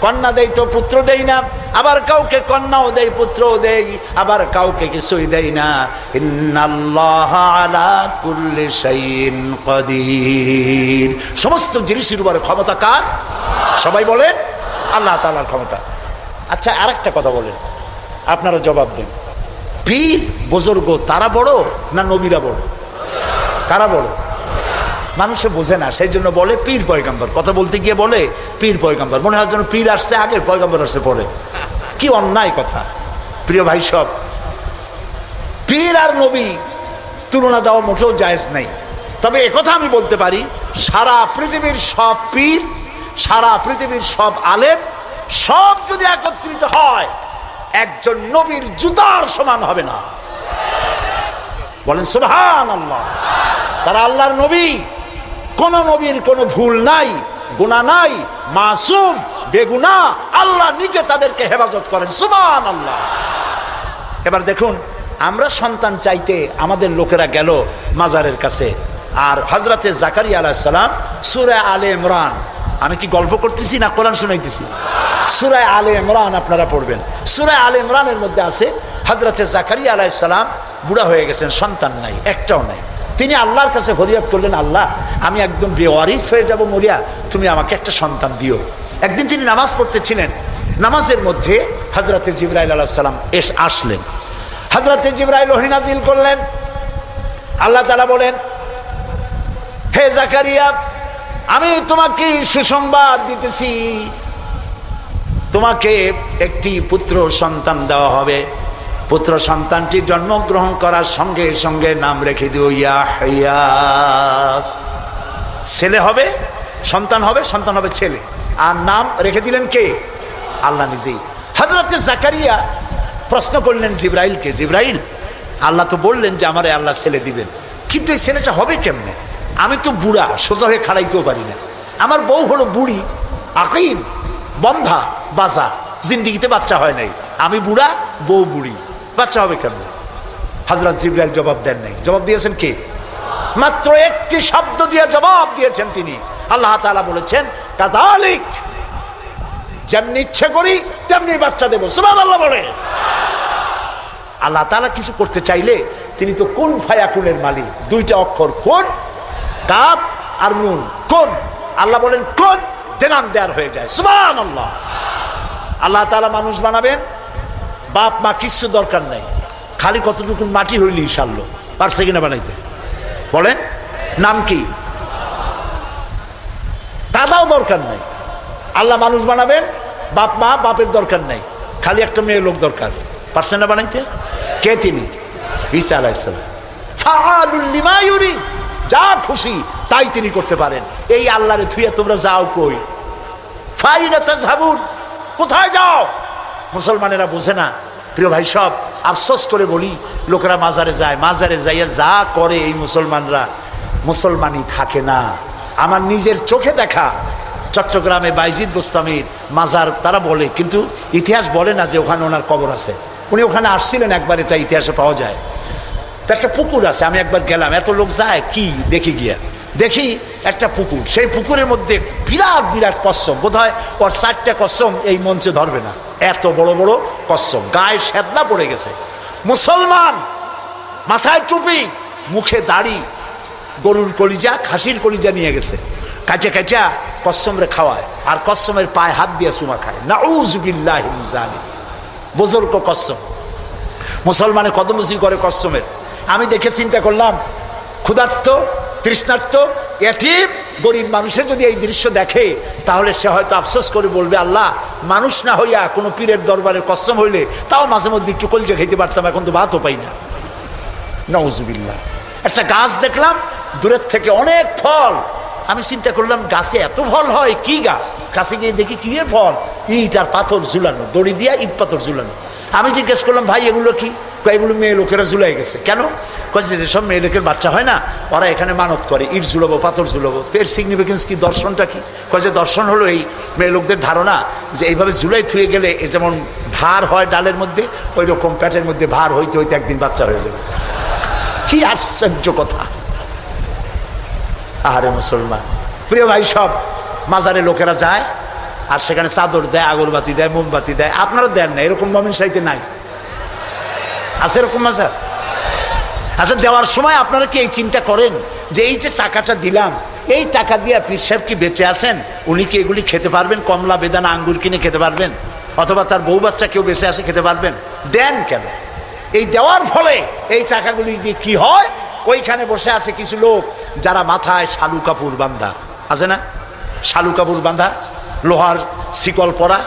কন্যা দেই তো পুত্র দেই না, আবার কাউকে কন্যাও দেই পুত্রও দেই, আবার কাউকে কিছুই দেই না। ইন্নাল্লাহা আলা কুল্লি শাইইন কাদির। সমস্ত জিনিসের উপরে ক্ষমতা কার? সবাই বলেন আল্লাহ তাআলার ক্ষমতা। আচ্ছা, আরেকটা কথা বলেন, আপনারা জবাব দেন। পীর বুজুর্গ তারা বড় না নবীরা বড়? কারা বড়? মানুষে বোঝে না, সেই জন্য বলে পীর পয়গম্বর। কথা বলতে গিয়ে বলে পীর পয়গম্বর, মনে হয় যেন পীর আসছে আগে পয়গম্বর আসছে পরে। কি অন্যায় কথা। প্রিয় ভাই সব, পীর আর নবী তুলনা দেওয়া মোটেও জায়েজ নাই। তবে একথা আমি বলতে পারি, সারা পৃথিবীর সব পীর, সারা পৃথিবীর সব আলেম সব যদি একত্রিত হয়, একজন নবীর জুতার সমান হবে না। বলেন সুবহানাল্লাহ। তারা আল্লাহর নবী, কোন নবীর কোনো ভুল নাই, গুনাহ নাই, মাসুম, বেগুনাহ। আল্লাহ নিজে তাদেরকে হেফাজত করেন, সুবহানাল্লাহ। এবার দেখুন, আমরা সন্তান চাইতে আমাদের লোকেরা গেল মাজারের কাছে, আর হযরতে জাকারিয়া আলাইহিস সালাম সূরা আলে ইমরান, আমি কি গল্প করতেছি না কোরআন শুনাইতেছি? সূরা আলে ইমরান আপনারা পড়বেন। সূরা আলে ইমরানের মধ্যে আছে হযরতে জাকারিয়া আলাইহিস সালাম বুড়া হয়ে গেছেন, সন্তান নাই, একটাও নাই। তিনি আল্লাহর কাছে ফরিয়াদ করলেন, আল্লাহ আমি একদম বেওয়ারিস হয়ে যাব মরিয়া, তুমি আমাকে একটা সন্তান দিও। একদিন তিনি নামাজ পড়তেছিলেন, নামাজের মধ্যে হযরতে জিবরাইল আলাইহিস সালাম আসলেন। হযরতে জিবরাইল ওহী নাজিল করলেন। আল্লাহ তাআলা বলেন, হে জাকারিয়া, আমি তোমাকে সুসংবাদ দিতেছি, তোমাকে একটি পুত্র সন্তান দেওয়া হবে। পুত্র সন্তানটি জন্মগ্রহণ করার সঙ্গে সঙ্গে নাম রেখে দিও ইয়াহইয়া। ছেলে হবে, সন্তান হবে, সন্তান হবে ছেলে। আর নাম রেখে দিলেন কে? আল্লাহ নিজেই। হযরতে জাকারিয়া প্রশ্ন করলেন জিবরাইলকে, জিবরাইল, আল্লাহ তো বললেন যে আমারে আল্লাহ ছেলে দিবেন, কিন্তু এই ছেলেটা হবে কেমনে? আমি তো বুড়া, সোজা হয়ে খাড়াইতেও পারি না, আমার বউ হলো বুড়ি, আকিম, বন্ধা, বাজা, জিন্দিগিতে বাচ্চা হয় নাই, আমি বুড়া, বউ বুড়ি, বাচ্চা হবে কেমনে? হযরত জিবরাইল জবাব দেন নাই। জবাব দিয়েছেন কে? মাত্র একটি শব্দ দিয়ে জবাব দিয়েছেন তিনি। আল্লাহ তাআলা বলেছেন, কাযালিক, যেমনি ইচ্ছে করি তেমনি বাচ্চা দেব। সুবহানাল্লাহ বলে। আল্লাহ তাআলা কিছু করতে চাইলে তিনি তো কুন ফায়াকুনের মালিক। দুইটা অক্ষর, কোন, কাফ আর নুন, কোন। আল্লাহ বলেন কোন, দেনান দেয়ার হয়ে যায়। সুবহানাল্লাহ। আল্লাহ তাআলা মানুষ বানাবেন, বাপ মা কিচ্ছু দরকার নাই, খালি কতটুকু মাটি হইলেই সারলো। পারছে কিনা বানাইতে? বলেন, নাম কি? দাদাও দরকার নাই। আল্লাহ মানুষ বানাবেন, বাপ মা, বাপের দরকার নাই, খালি একটা মেয়ে লোক দরকার। পারছে না বানাইতে? কে তিনি? ঈসা আলাইহিস সালাম। ফাআলুল লিমা ইউরিদ, যা খুশি তাই তিনি করতে পারেন। এই আল্লাহরে থুইয়া তোমরা যাও কই? ফাইনা তাযহাবুন, কোথায় যাও? মুসলমানেরা বোঝে না। প্রিয় ভাই সব, আফসোস করে বলি, লোকেরা মাজারে যায়, মাজারে যাইয়া যা করে এই মুসলমানরা, মুসলমানই থাকে না। আমার নিজের চোখে দেখা চট্টগ্রামে বাইজিদ বোস্তামির মাজার তারা বলে, কিন্তু ইতিহাস বলে না যে ওখানে ওনার কবর আছে। উনি ওখানে আসছিলেন একবার, এটা ইতিহাসে পাওয়া যায়। তো একটা পুকুর আছে, আমি একবার গেলাম, এত লোক যায় কি দেখি গিয়া, দেখি একটা পুকুর, সেই পুকুরের মধ্যে বিরাট বিরাট কচ্ছপ, বোধ হয় ওর 4টা কচ্ছপ এই মঞ্চে ধরবে না, এত বড় বড় কচ্ছপ, গায়ে সেদলা পড়ে গেছে। মুসলমান, মাথায় টুপি, মুখে দাড়ি, গরুর কলিজা খাসির কলিজা নিয়ে গেছে, কাঁচা কাঁচা কচ্ছমরে খাওয়ায়, আর কচ্ছমের পায়ে হাত দিয়ে চুমা খায়। নাউযু বিল্লাহি মিন যালিক। বুজুর্গ কচ্ছম, মুসলমানে কদমুজি করে কচ্ছমের। আমি দেখে চিন্তা করলাম, ক্ষুধার্ত তৃষ্ণার্ত এতিম গরিব মানুষের যদি এই দৃশ্য দেখে, তাহলে সে হয়তো আফসোস করে বলবে, আল্লাহ, মানুষ না হইয়া কোনো পীরের দরবারের কচ্ছম হইলে তাও মাঝে মধ্যে একটু কলিজা খেতে পারতাম, এখন তো ভাতও পাই না। নাউযুবিল্লাহ। একটা গাছ দেখলাম দূরের থেকে, অনেক ফল। আমি চিন্তা করলাম, গাছে এত ফল হয়, কি গাছ? কাছে গিয়ে দেখি কি ফল, ইট আর পাথর ঝুলানো, দড়ি দিয়া ইট পাথর ঝুলানো। আমি জিজ্ঞেস করলাম, ভাই এগুলো কি? এগুলো মেয়ে লোকেরা ঝুলাই গেছে। কেন? কয়েছে যেসব মেয়ে লোকের বাচ্চা হয় না, ওরা এখানে মানত করে, ইট ঝুলাবো, পাথর ঝুলাবো। তো এর সিগনিফিকেন্স কি, দর্শনটা কি? কয়েছে দর্শন হলো এই, মেয়ে লোকদের ধারণা যে এইভাবে ঝুলাই থুয়ে গেলে এ যেমন ভার হয় ডালের মধ্যে, ওই রকম পেটের মধ্যে ভার হইতে হইতে একদিন বাচ্চা হয়ে যাবে। কি আশ্চর্য কথা! আহারে মুসলমান, প্রিয় ভাই, সব মাজারে লোকেরা যায় আর সেখানে চাদর দেয়, আগরবাতি দেয়, মোমবাতি দেয়। আপনারা দেন না, এরকম মমিন সাইতে নাই? আছে এরকম মাজার? আচ্ছা, দেওয়ার সময় আপনারা কি এই চিন্তা করেন যে এই যে টাকাটা দিলাম, এই টাকা দিয়ে পীর সাহেব কি বেঁচে আছেন? উনি কি এগুলি খেতে পারবেন? কমলা, বেদানা, আঙ্গুর কিনে খেতে পারবেন? অথবা তার বউ বাচ্চা কেউ বেঁচে আসে খেতে পারবেন? দেন কেন? এই দেওয়ার ফলে এই টাকাগুলি দিয়ে কি হয়? ওইখানে বসে আছে কিছু লোক যারা মাথায় শালু কাপড় বাঁধা, আছে না? শালু কাপড় বাঁধা, লোহার শিকল পরা,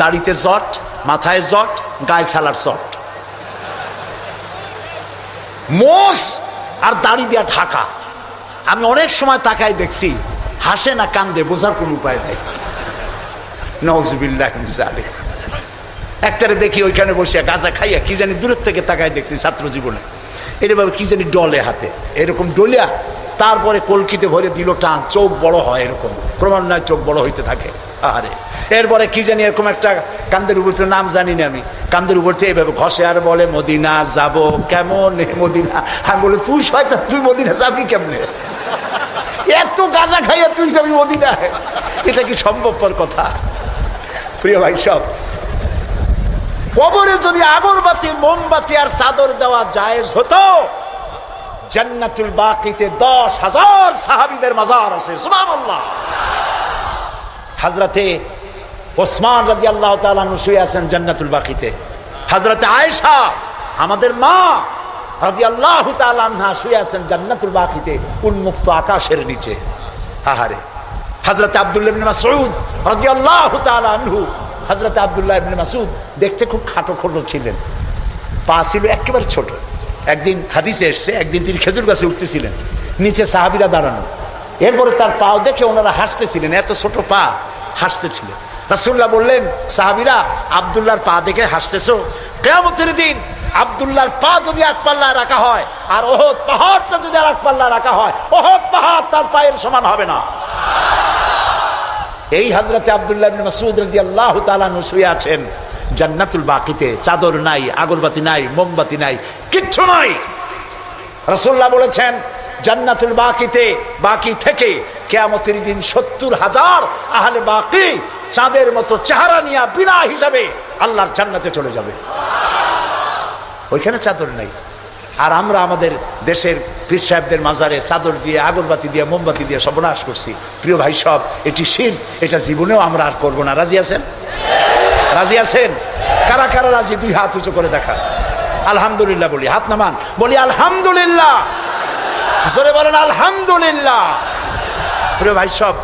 দাড়িতে জট, মাথায় জট, গায়ে সালার চট, মোষ আর দাড়ি দিয়া ঢাকা। আমি অনেক সময় তাকায় দেখছি, হাসে না কান্দে বোঝার কোন উপায় নেই। নাউযুবিল্লাহি মিন যালিক। একটারে দেখি ওইখানে বসে গাঁজা খাইয়া কি জানি দূরের থেকে তাকায় দেখছি, ছাত্র জীবনে এরভাবে কি জানি ডলে হাতে, এরকম ডলিয়া তারপরে কলকিতে ভরে দিল টান, চোখ বড় হয়, এরকম ক্রমান্বয়ে চোখ বড় হইতে থাকে। আরে এরপরে কি জানি এরকম একটা কান্দের উপর, নাম জানি না আমি, কান্দের উপর থেকে এইভাবে ঘষে আর বলে, মদিনা যাব কেমন মদিনা। আমি বলি, তুই শয়তান, তুই মদিনা যাবি কেমনে? এত গাঁজা খাইয়া তুই যাবি মদিনায়? এটা কি সম্ভবপর কথা? প্রিয় ভাই, সব কবরে যদি আগরবাতি, মোমবাতি আর চাদর দেওয়া জায়েজ হতো, জান্নাতুল বাকিতে 10,000 সাহাবীদের মাজার আছে। সুবহানাল্লাহ। হযরতে ওসমান রাদিয়াল্লাহু তাআলা আনহু শুয়ে আছেন জান্নাতুল বাকিতে। হযরতে আয়েশা আমাদের মা রাদিয়াল্লাহু তাআলা আনহা শুয়ে আছেন জান্নাতুল বাকিতে, উন্মুক্ত আকাশের নিচে। আহারে, হযরতে আব্দুল্লাহ ইবনে মাসউদ রাদিয়াল্লাহু তাআলা আনহু, হযরতে আব্দুল্লাহ ইবনে মাসউদ দেখতে খুব খাটো খোটো ছিলেন, পা ছিল একেবারে ছোট। একদিন হাদিসে এসছে, একদিন তিনি খেজুর গাছে উঠতেছিলেন, নিচে সাহাবীরা দাঁড়ানো, এরপরে তার পাও দেখে ওনারা হাসতেছিলেন, এত ছোট পা, হাসতেছিলেন। রাসূলুল্লাহ বললেন, সাহাবীরা, আব্দুল্লাহর পা দেখে হাসতেছো? কিয়ামতের দিন আব্দুল্লাহর পা যদি এক পাল্লায় রাখা হয় আর ওহদ পাহাড়টা যদি আর এক পাল্লায় রাখা হয়, ওহদ পাহাড় তার পায়ের সমান হবে না। এই হযরতে আব্দুল্লাহ ইবনে মাসউদ রাদিয়াল্লাহু তাআলা আনহু শুয়ে আছেন জান্নাতুল বাকিতে, চাদর নাই, আগরবাতি নাই, মোমবাতি নাই, কিচ্ছু নাই। রাসূলুল্লাহ বলেছেন, জান্নাতুল বাকিতে, বাকি থেকে কিয়ামতের দিন 70,000 আহলে বাকি চাঁদের মতো চেহারা নিয়ে বিনা হিসাবে আল্লাহর জান্নাতে চলে যাবে। ওইখানে চাদর নাই, আর আমরা আমাদের দেশের পীর সাহেবদের মাজারে চাদর দিয়ে, আগরবাতি দিয়ে, মোমবাতি দিয়ে সর্বনাশ করছি। প্রিয় ভাই, সব এটি শিরক, এটা জীবনেও আমরা আর করবো না। রাজি আছেন? রাজি আছেন? কারা কারা রাজি? 2 হাত উঁচু করে দেখা। আলহামদুলিল্লাহ বলি, হাত নামান, বলি আলহামদুলিল্লাহ, জোরে বলেন আলহামদুলিল্লাহ। প্রিয় ভাই, সব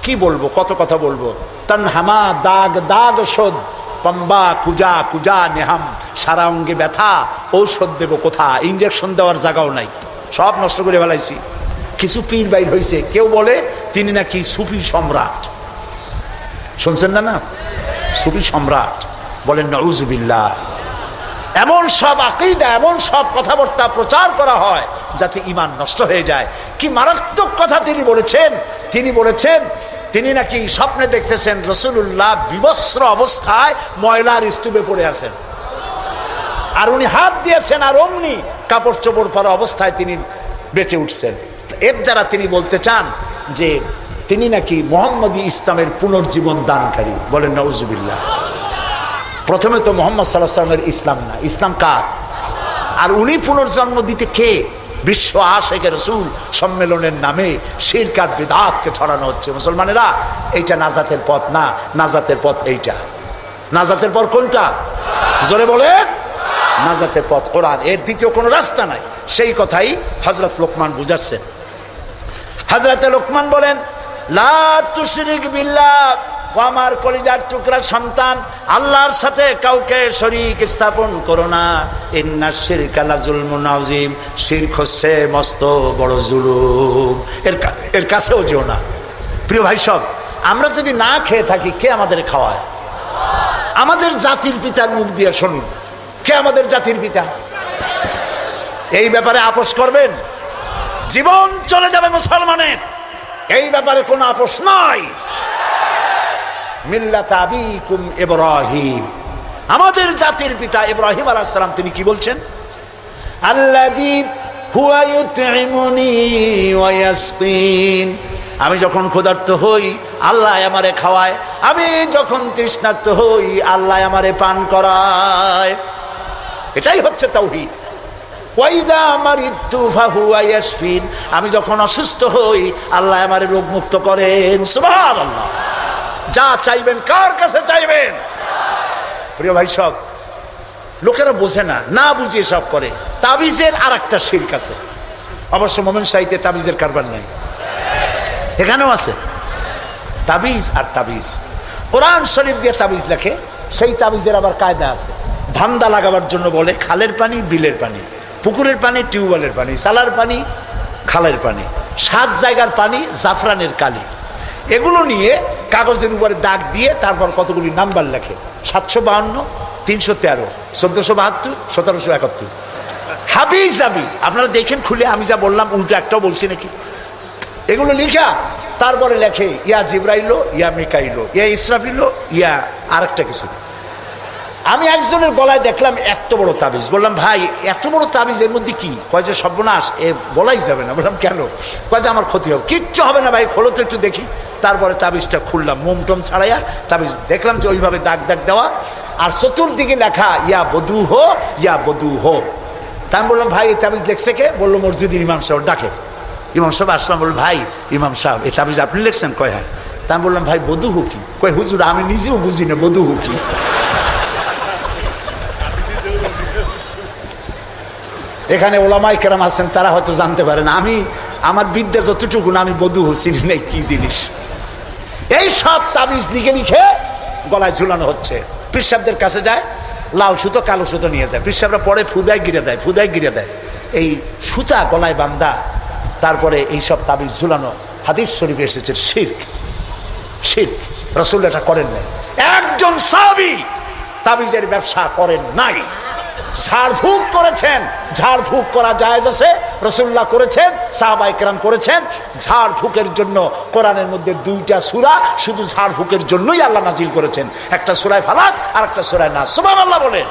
কি বলবো, কত কথা বলবো। তানহামা দাগ দাগ শোধ, পম্বা কুজা কুজা নেহাম, সারা অঙ্গে ব্যথা, ঔষধ দেব কোথা, ইঞ্জেকশন দেওয়ার জায়গাও নাই, সব নষ্ট করে ফেলাইছি। কিছু পীর বাইর হয়েছে, কেউ বলে তিনি নাকি সুফি সম্রাট, শুনছেন না? না, সুফি সম্রাট বলেন, নাউযুবিল্লাহ। এমন সব আকীদা, এমন সব কথাবার্তা প্রচার করা হয় যাতে ঈমান নষ্ট হয়ে যায়। কি মারাত্মক কথা তিনি বলেছেন! তিনি বলেছেন, তিনি নাকি স্বপ্নে দেখতেছেন রাসূলুল্লাহ বিবস্ত্র অবস্থায় ময়লার স্তূপে পড়ে আছেন, আর উনি হাত দিয়েছেন, আর অমনি কাপড় চোপড় পরা অবস্থায় তিনি বেঁচে উঠছেন। এর দ্বারা তিনি বলতে চান যে তিনি নাকি মুহাম্মদী ইসলামের পুনর্জীবন দানকারী। বলেন নাউজুবিল্লাহ। প্রথমে তো মুহাম্মদ সাল্লাল্লাহু আলাইহি ওয়াসাল্লামের ইসলাম না, ইসলাম কার? আর উনি পুনর্জন্ম দিতে কে? বিশ্ব আশিকে রাসূল সম্মেলনের নামে শিরক আর বিদআতকে ছড়ানো হচ্ছে। মুসলমানেরা, এইটা নাজাতের পথ না, নাজাতের পথ এইটা। নাজাতের পথ কোনটা? জোরে বলেন। নাজাতের পথ কোরআন, এর দ্বিতীয় কোনো রাস্তা নাই। সেই কথাই হযরত লোকমান বুঝাচ্ছেন। হযরতে লোকমান বলেন, লা তুশরিক বিল্লাহ, ও আমার কলিজার টুকরা সন্তান, আল্লাহর সাথে কাউকে শরীক স্থাপন করো না। ইন্নাশ শিরকা লাযুলমুন আযীম, শিরক হচ্ছে মস্ত বড় জুলুম, এর কাছেও যেও না। প্রিয় ভাই সব, আমরা যদি না খেয়ে থাকি, কে আমাদের খাওয়ায়? আমাদের জাতির পিতার মুখ দিয়ে শুনুন, কে আমাদের জাতির পিতা? এই ব্যাপারে আপোষ করবেন? জীবন চলে যাবে মুসলমানের, এই ব্যাপারে কোনো আপোষ নাই। মিল্লাত আবিকুম ইব্রাহিম, আমাদের জাতির পিতা ইব্রাহিম আলাইহিস সালাম, তিনি কি বলছেন? আল্লাযী হুয়া ইউতঈমুনি ওয়া ইয়াসকিন, আমি যখন ক্ষুধার্ত হই আল্লাহ আমারে খাওয়ায়, আমি যখন তৃষ্ণার্ত হই আল্লাহ আমারে পান করায়। এটাই হচ্ছে তাওহীদ। ওয়াইদা মারিদতু ফাহুয়া ইয়াশফিন, আমি যখন অসুস্থ হই আল্লাহ আমারে রোগ মুক্ত করেন। সুবহানাল্লাহ। যা চাইবেন কার কাছে চাইবেন? প্রিয় ভাই সব, লোকেরা বোঝে না, না বুঝিয়ে সব করে। তাবিজের আর একটা শিরক আছে। অবশ্য মোমেন সাহিত্যে তাবিজের কারবার নাই, এখানেও আছে তাবিজ। আর তাবিজ কোরআন শরীফ দিয়ে তাবিজ লেখে, সেই তাবিজের আবার কায়দা আছে। ধান্দা লাগাবার জন্য বলে খালের পানি, বিলের পানি, পুকুরের পানি, টিউবওয়েলের পানি, সালার পানি, খালের পানি, 7 জায়গার পানি, জাফরানের কালি, এগুলো নিয়ে কাগজের উপরে দাগ দিয়ে তারপর কতগুলি নাম্বার লেখে, 752, 313, 1472, 1771। হাবিজাবি আপনারা দেখেন খুলে, আমি যা বললাম উল্টো একটাও বলছি নাকি? এগুলো লিখা তারপরে লেখে ইয়া জিবরাইলো, ইয়া মিকাইলো, ইয়া ইসরাফিলো, ইয়া আরেকটা কিছু। আমি একজনের গলায় দেখলাম এত বড় তাবিজ, বললাম ভাই এত বড় তাবিজ এর মধ্যে কি? কয় যে সর্বনাশ, এ বলাই যাবে না। বললাম কেন? কয় যে আমার ক্ষতি হবে। কিচ্ছু হবে না ভাই, খোলো তো একটু দেখি। তারপরে তাবিজটা খুললাম, মোমটম ছাড়াইয়া তাবিজ দেখলাম যে ওইভাবে দাগ দাগ দেওয়া, আর চতুর্দিকে লেখা ইয়া বধু হো, ইয়া বধু হো। তা আমি বললাম ভাই এই তাবিজ লিখছে কে? বললো মসজিদের ইমাম সাহেব। ডাকে ইমাম সাহেব আসলাম, বলল ভাই ইমাম সাহেব এই তাবিজ আপনি লিখছেন? কয় হ্যাঁ। তা আমি বললাম ভাই বধু হো কি? কয় হুজুর আমি নিজেও বুঝি না বধু হো কি। এখানে ওলামায়ে কেরাম আছেন, তারা হয়তো জানতে পারেন, আমি আমার বিদ্যা যতটুকু না, আমি বধূ চিনি নাই কি জিনিস। এই সব তাবিজ লিখে লিখে গলায় ঝুলানো হচ্ছে। পিসাবদের কাছে যায়, লাল সুতো কালো সুতো নিয়ে যায়, পিসাবরা পরে ফুদায় গিরে দেয়, ফুদায় গিরে দেয়। এই সুতা গলায় বান্ধা, তারপরে এই সব তাবিজ ঝুলানো। হাদিস শরীফে এসেছে শিরক। শিরক রাসূল এটা করেন নাই। একজন সাহাবী তাবিজের ব্যবসা করেন নাই। ঝাড়ফুঁক করেছেন, ঝাড়ফুঁক করা জায়েজ আছে, রাসূলুল্লাহ করেছেন, সাহাবায়ে কেরাম করেছেন। ঝাড়ফুঁকের জন্য কোরআনের মধ্যে 2টা সূরা শুধু ঝাড়ফুঁকের জন্যই আল্লাহ নাজিল করেছেন, একটা সূরা ফালাক আর একটা সূরা নাস। সুবহানাল্লাহ বলেন।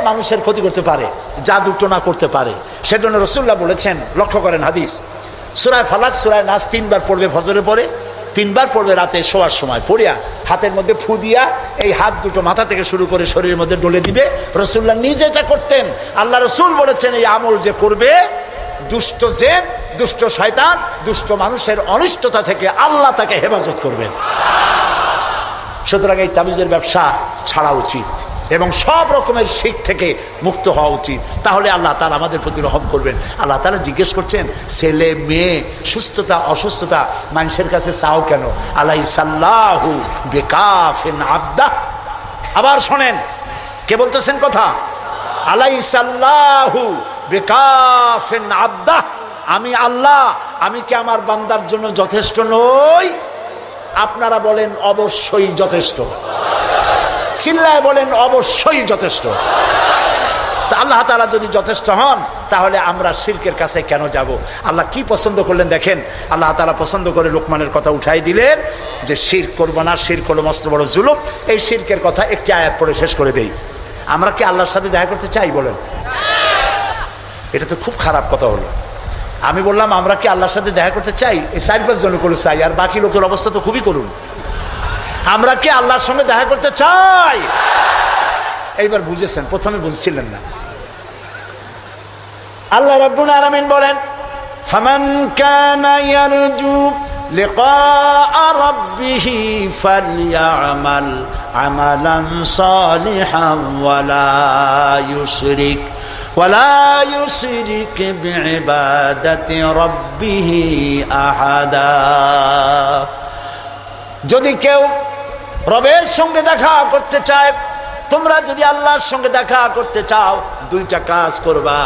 মানুষের ক্ষতি করতে পারে, জাদু টোনা করতে পারে, সেজন্য রাসূলুল্লাহ বলেছেন, লক্ষ্য করেন হাদিস, সূরা ফালাক সূরা নাস 3 বার পড়বে ফজরের পরে, 3 বার পড়বে রাতে শোয়ার সময়। পড়িয়া হাতের মধ্যে ফু দিয়া এই হাত দুটো মাথা থেকে শুরু করে শরীরের মধ্যে ডলে দিবে। রাসূলুল্লাহ নিজে এটা করতেন। আল্লাহ রাসূল বলেছেন এই আমল যে করবে, দুষ্ট জিন, দুষ্ট শয়তান, দুষ্ট মানুষের অনিষ্টতা থেকে আল্লাহ তাকে হেফাজত করবেন। সুতরাং এই তাবিজের ব্যবসা ছাড়া উচিত এবং সব রকমের শিরক থেকে মুক্ত হওয়া উচিত। তাহলে আল্লাহ তাআলা আমাদের প্রতি রহম করবেন। আল্লাহ তাআলা জিজ্ঞেস করছেন, ছেলে মেয়ে সুস্থতা অসুস্থতা মানুষের কাছে চাও কেন? আলাইসাল্লাহু বিকাফিন আবদা। আবার শোনেন কে বলতেছেন কথা, আলাইসাল্লাহু বিকাফিন আবদা। আমি আল্লাহ, আমি কি আমার বান্দার জন্য যথেষ্ট নই? আপনারা বলেন অবশ্যই যথেষ্ট। চিল্লায় বলেন অবশ্যই যথেষ্ট। তা আল্লাহ তাআলা যদি যথেষ্ট হন, তাহলে আমরা শিরকের কাছে কেন যাব? আল্লাহ কি পছন্দ করলেন দেখেন, আল্লাহ তাআলা পছন্দ করে লোকমানের কথা উঠাই দিলেন যে শিরক করবো না, শিরক হলো মস্ত বড় জুলুম। এই শিরকের কথা একটি আয়াত পড়ে শেষ করে দেই। আমরা কি আল্লাহর সাথে দেখা করতে চাই বলেন? এটা তো খুব খারাপ কথা হলো। আমি বললাম আমরা কি আল্লাহর সাথে দেখা করতে চাই? এই 4-5 জন করে চাই, আর বাকি লোকের অবস্থা তো খুবই করুন। আমরা কি আল্লাহর সঙ্গে দেখা করতে চাই? এইবার বুঝেছেন, প্রথমে বুঝছিলেন না। আল্লাহ রাব্বুল আলামিন বলেন, ফামান কানা ইয়ারজু লিকা রাব্বিহি ফালইআমাল আমালান সালিহান ওয়ালা ইউশরিক বিইবাদাতি রাব্বিহি আহাদা। যদি কেউ রবের সঙ্গে দেখা করতে চায়, তোমরা যদি আল্লাহর সঙ্গে দেখা করতে চাও, 2টা কাজ করবা।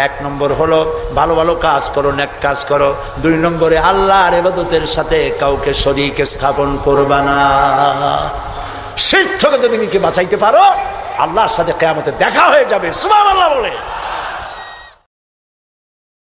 1 নম্বর হলো ভালো ভালো কাজ করো, নেক কাজ করো। 2 নম্বরে আল্লাহর ইবাদতের সাথে কাউকে শরীক স্থাপন করবা না। শিরক থেকে যদি নিজেকে বাঁচাইতে পারো, আল্লাহর সাথে কিয়ামতে দেখা হয়ে যাবে। সুবহানাল্লাহ বলে।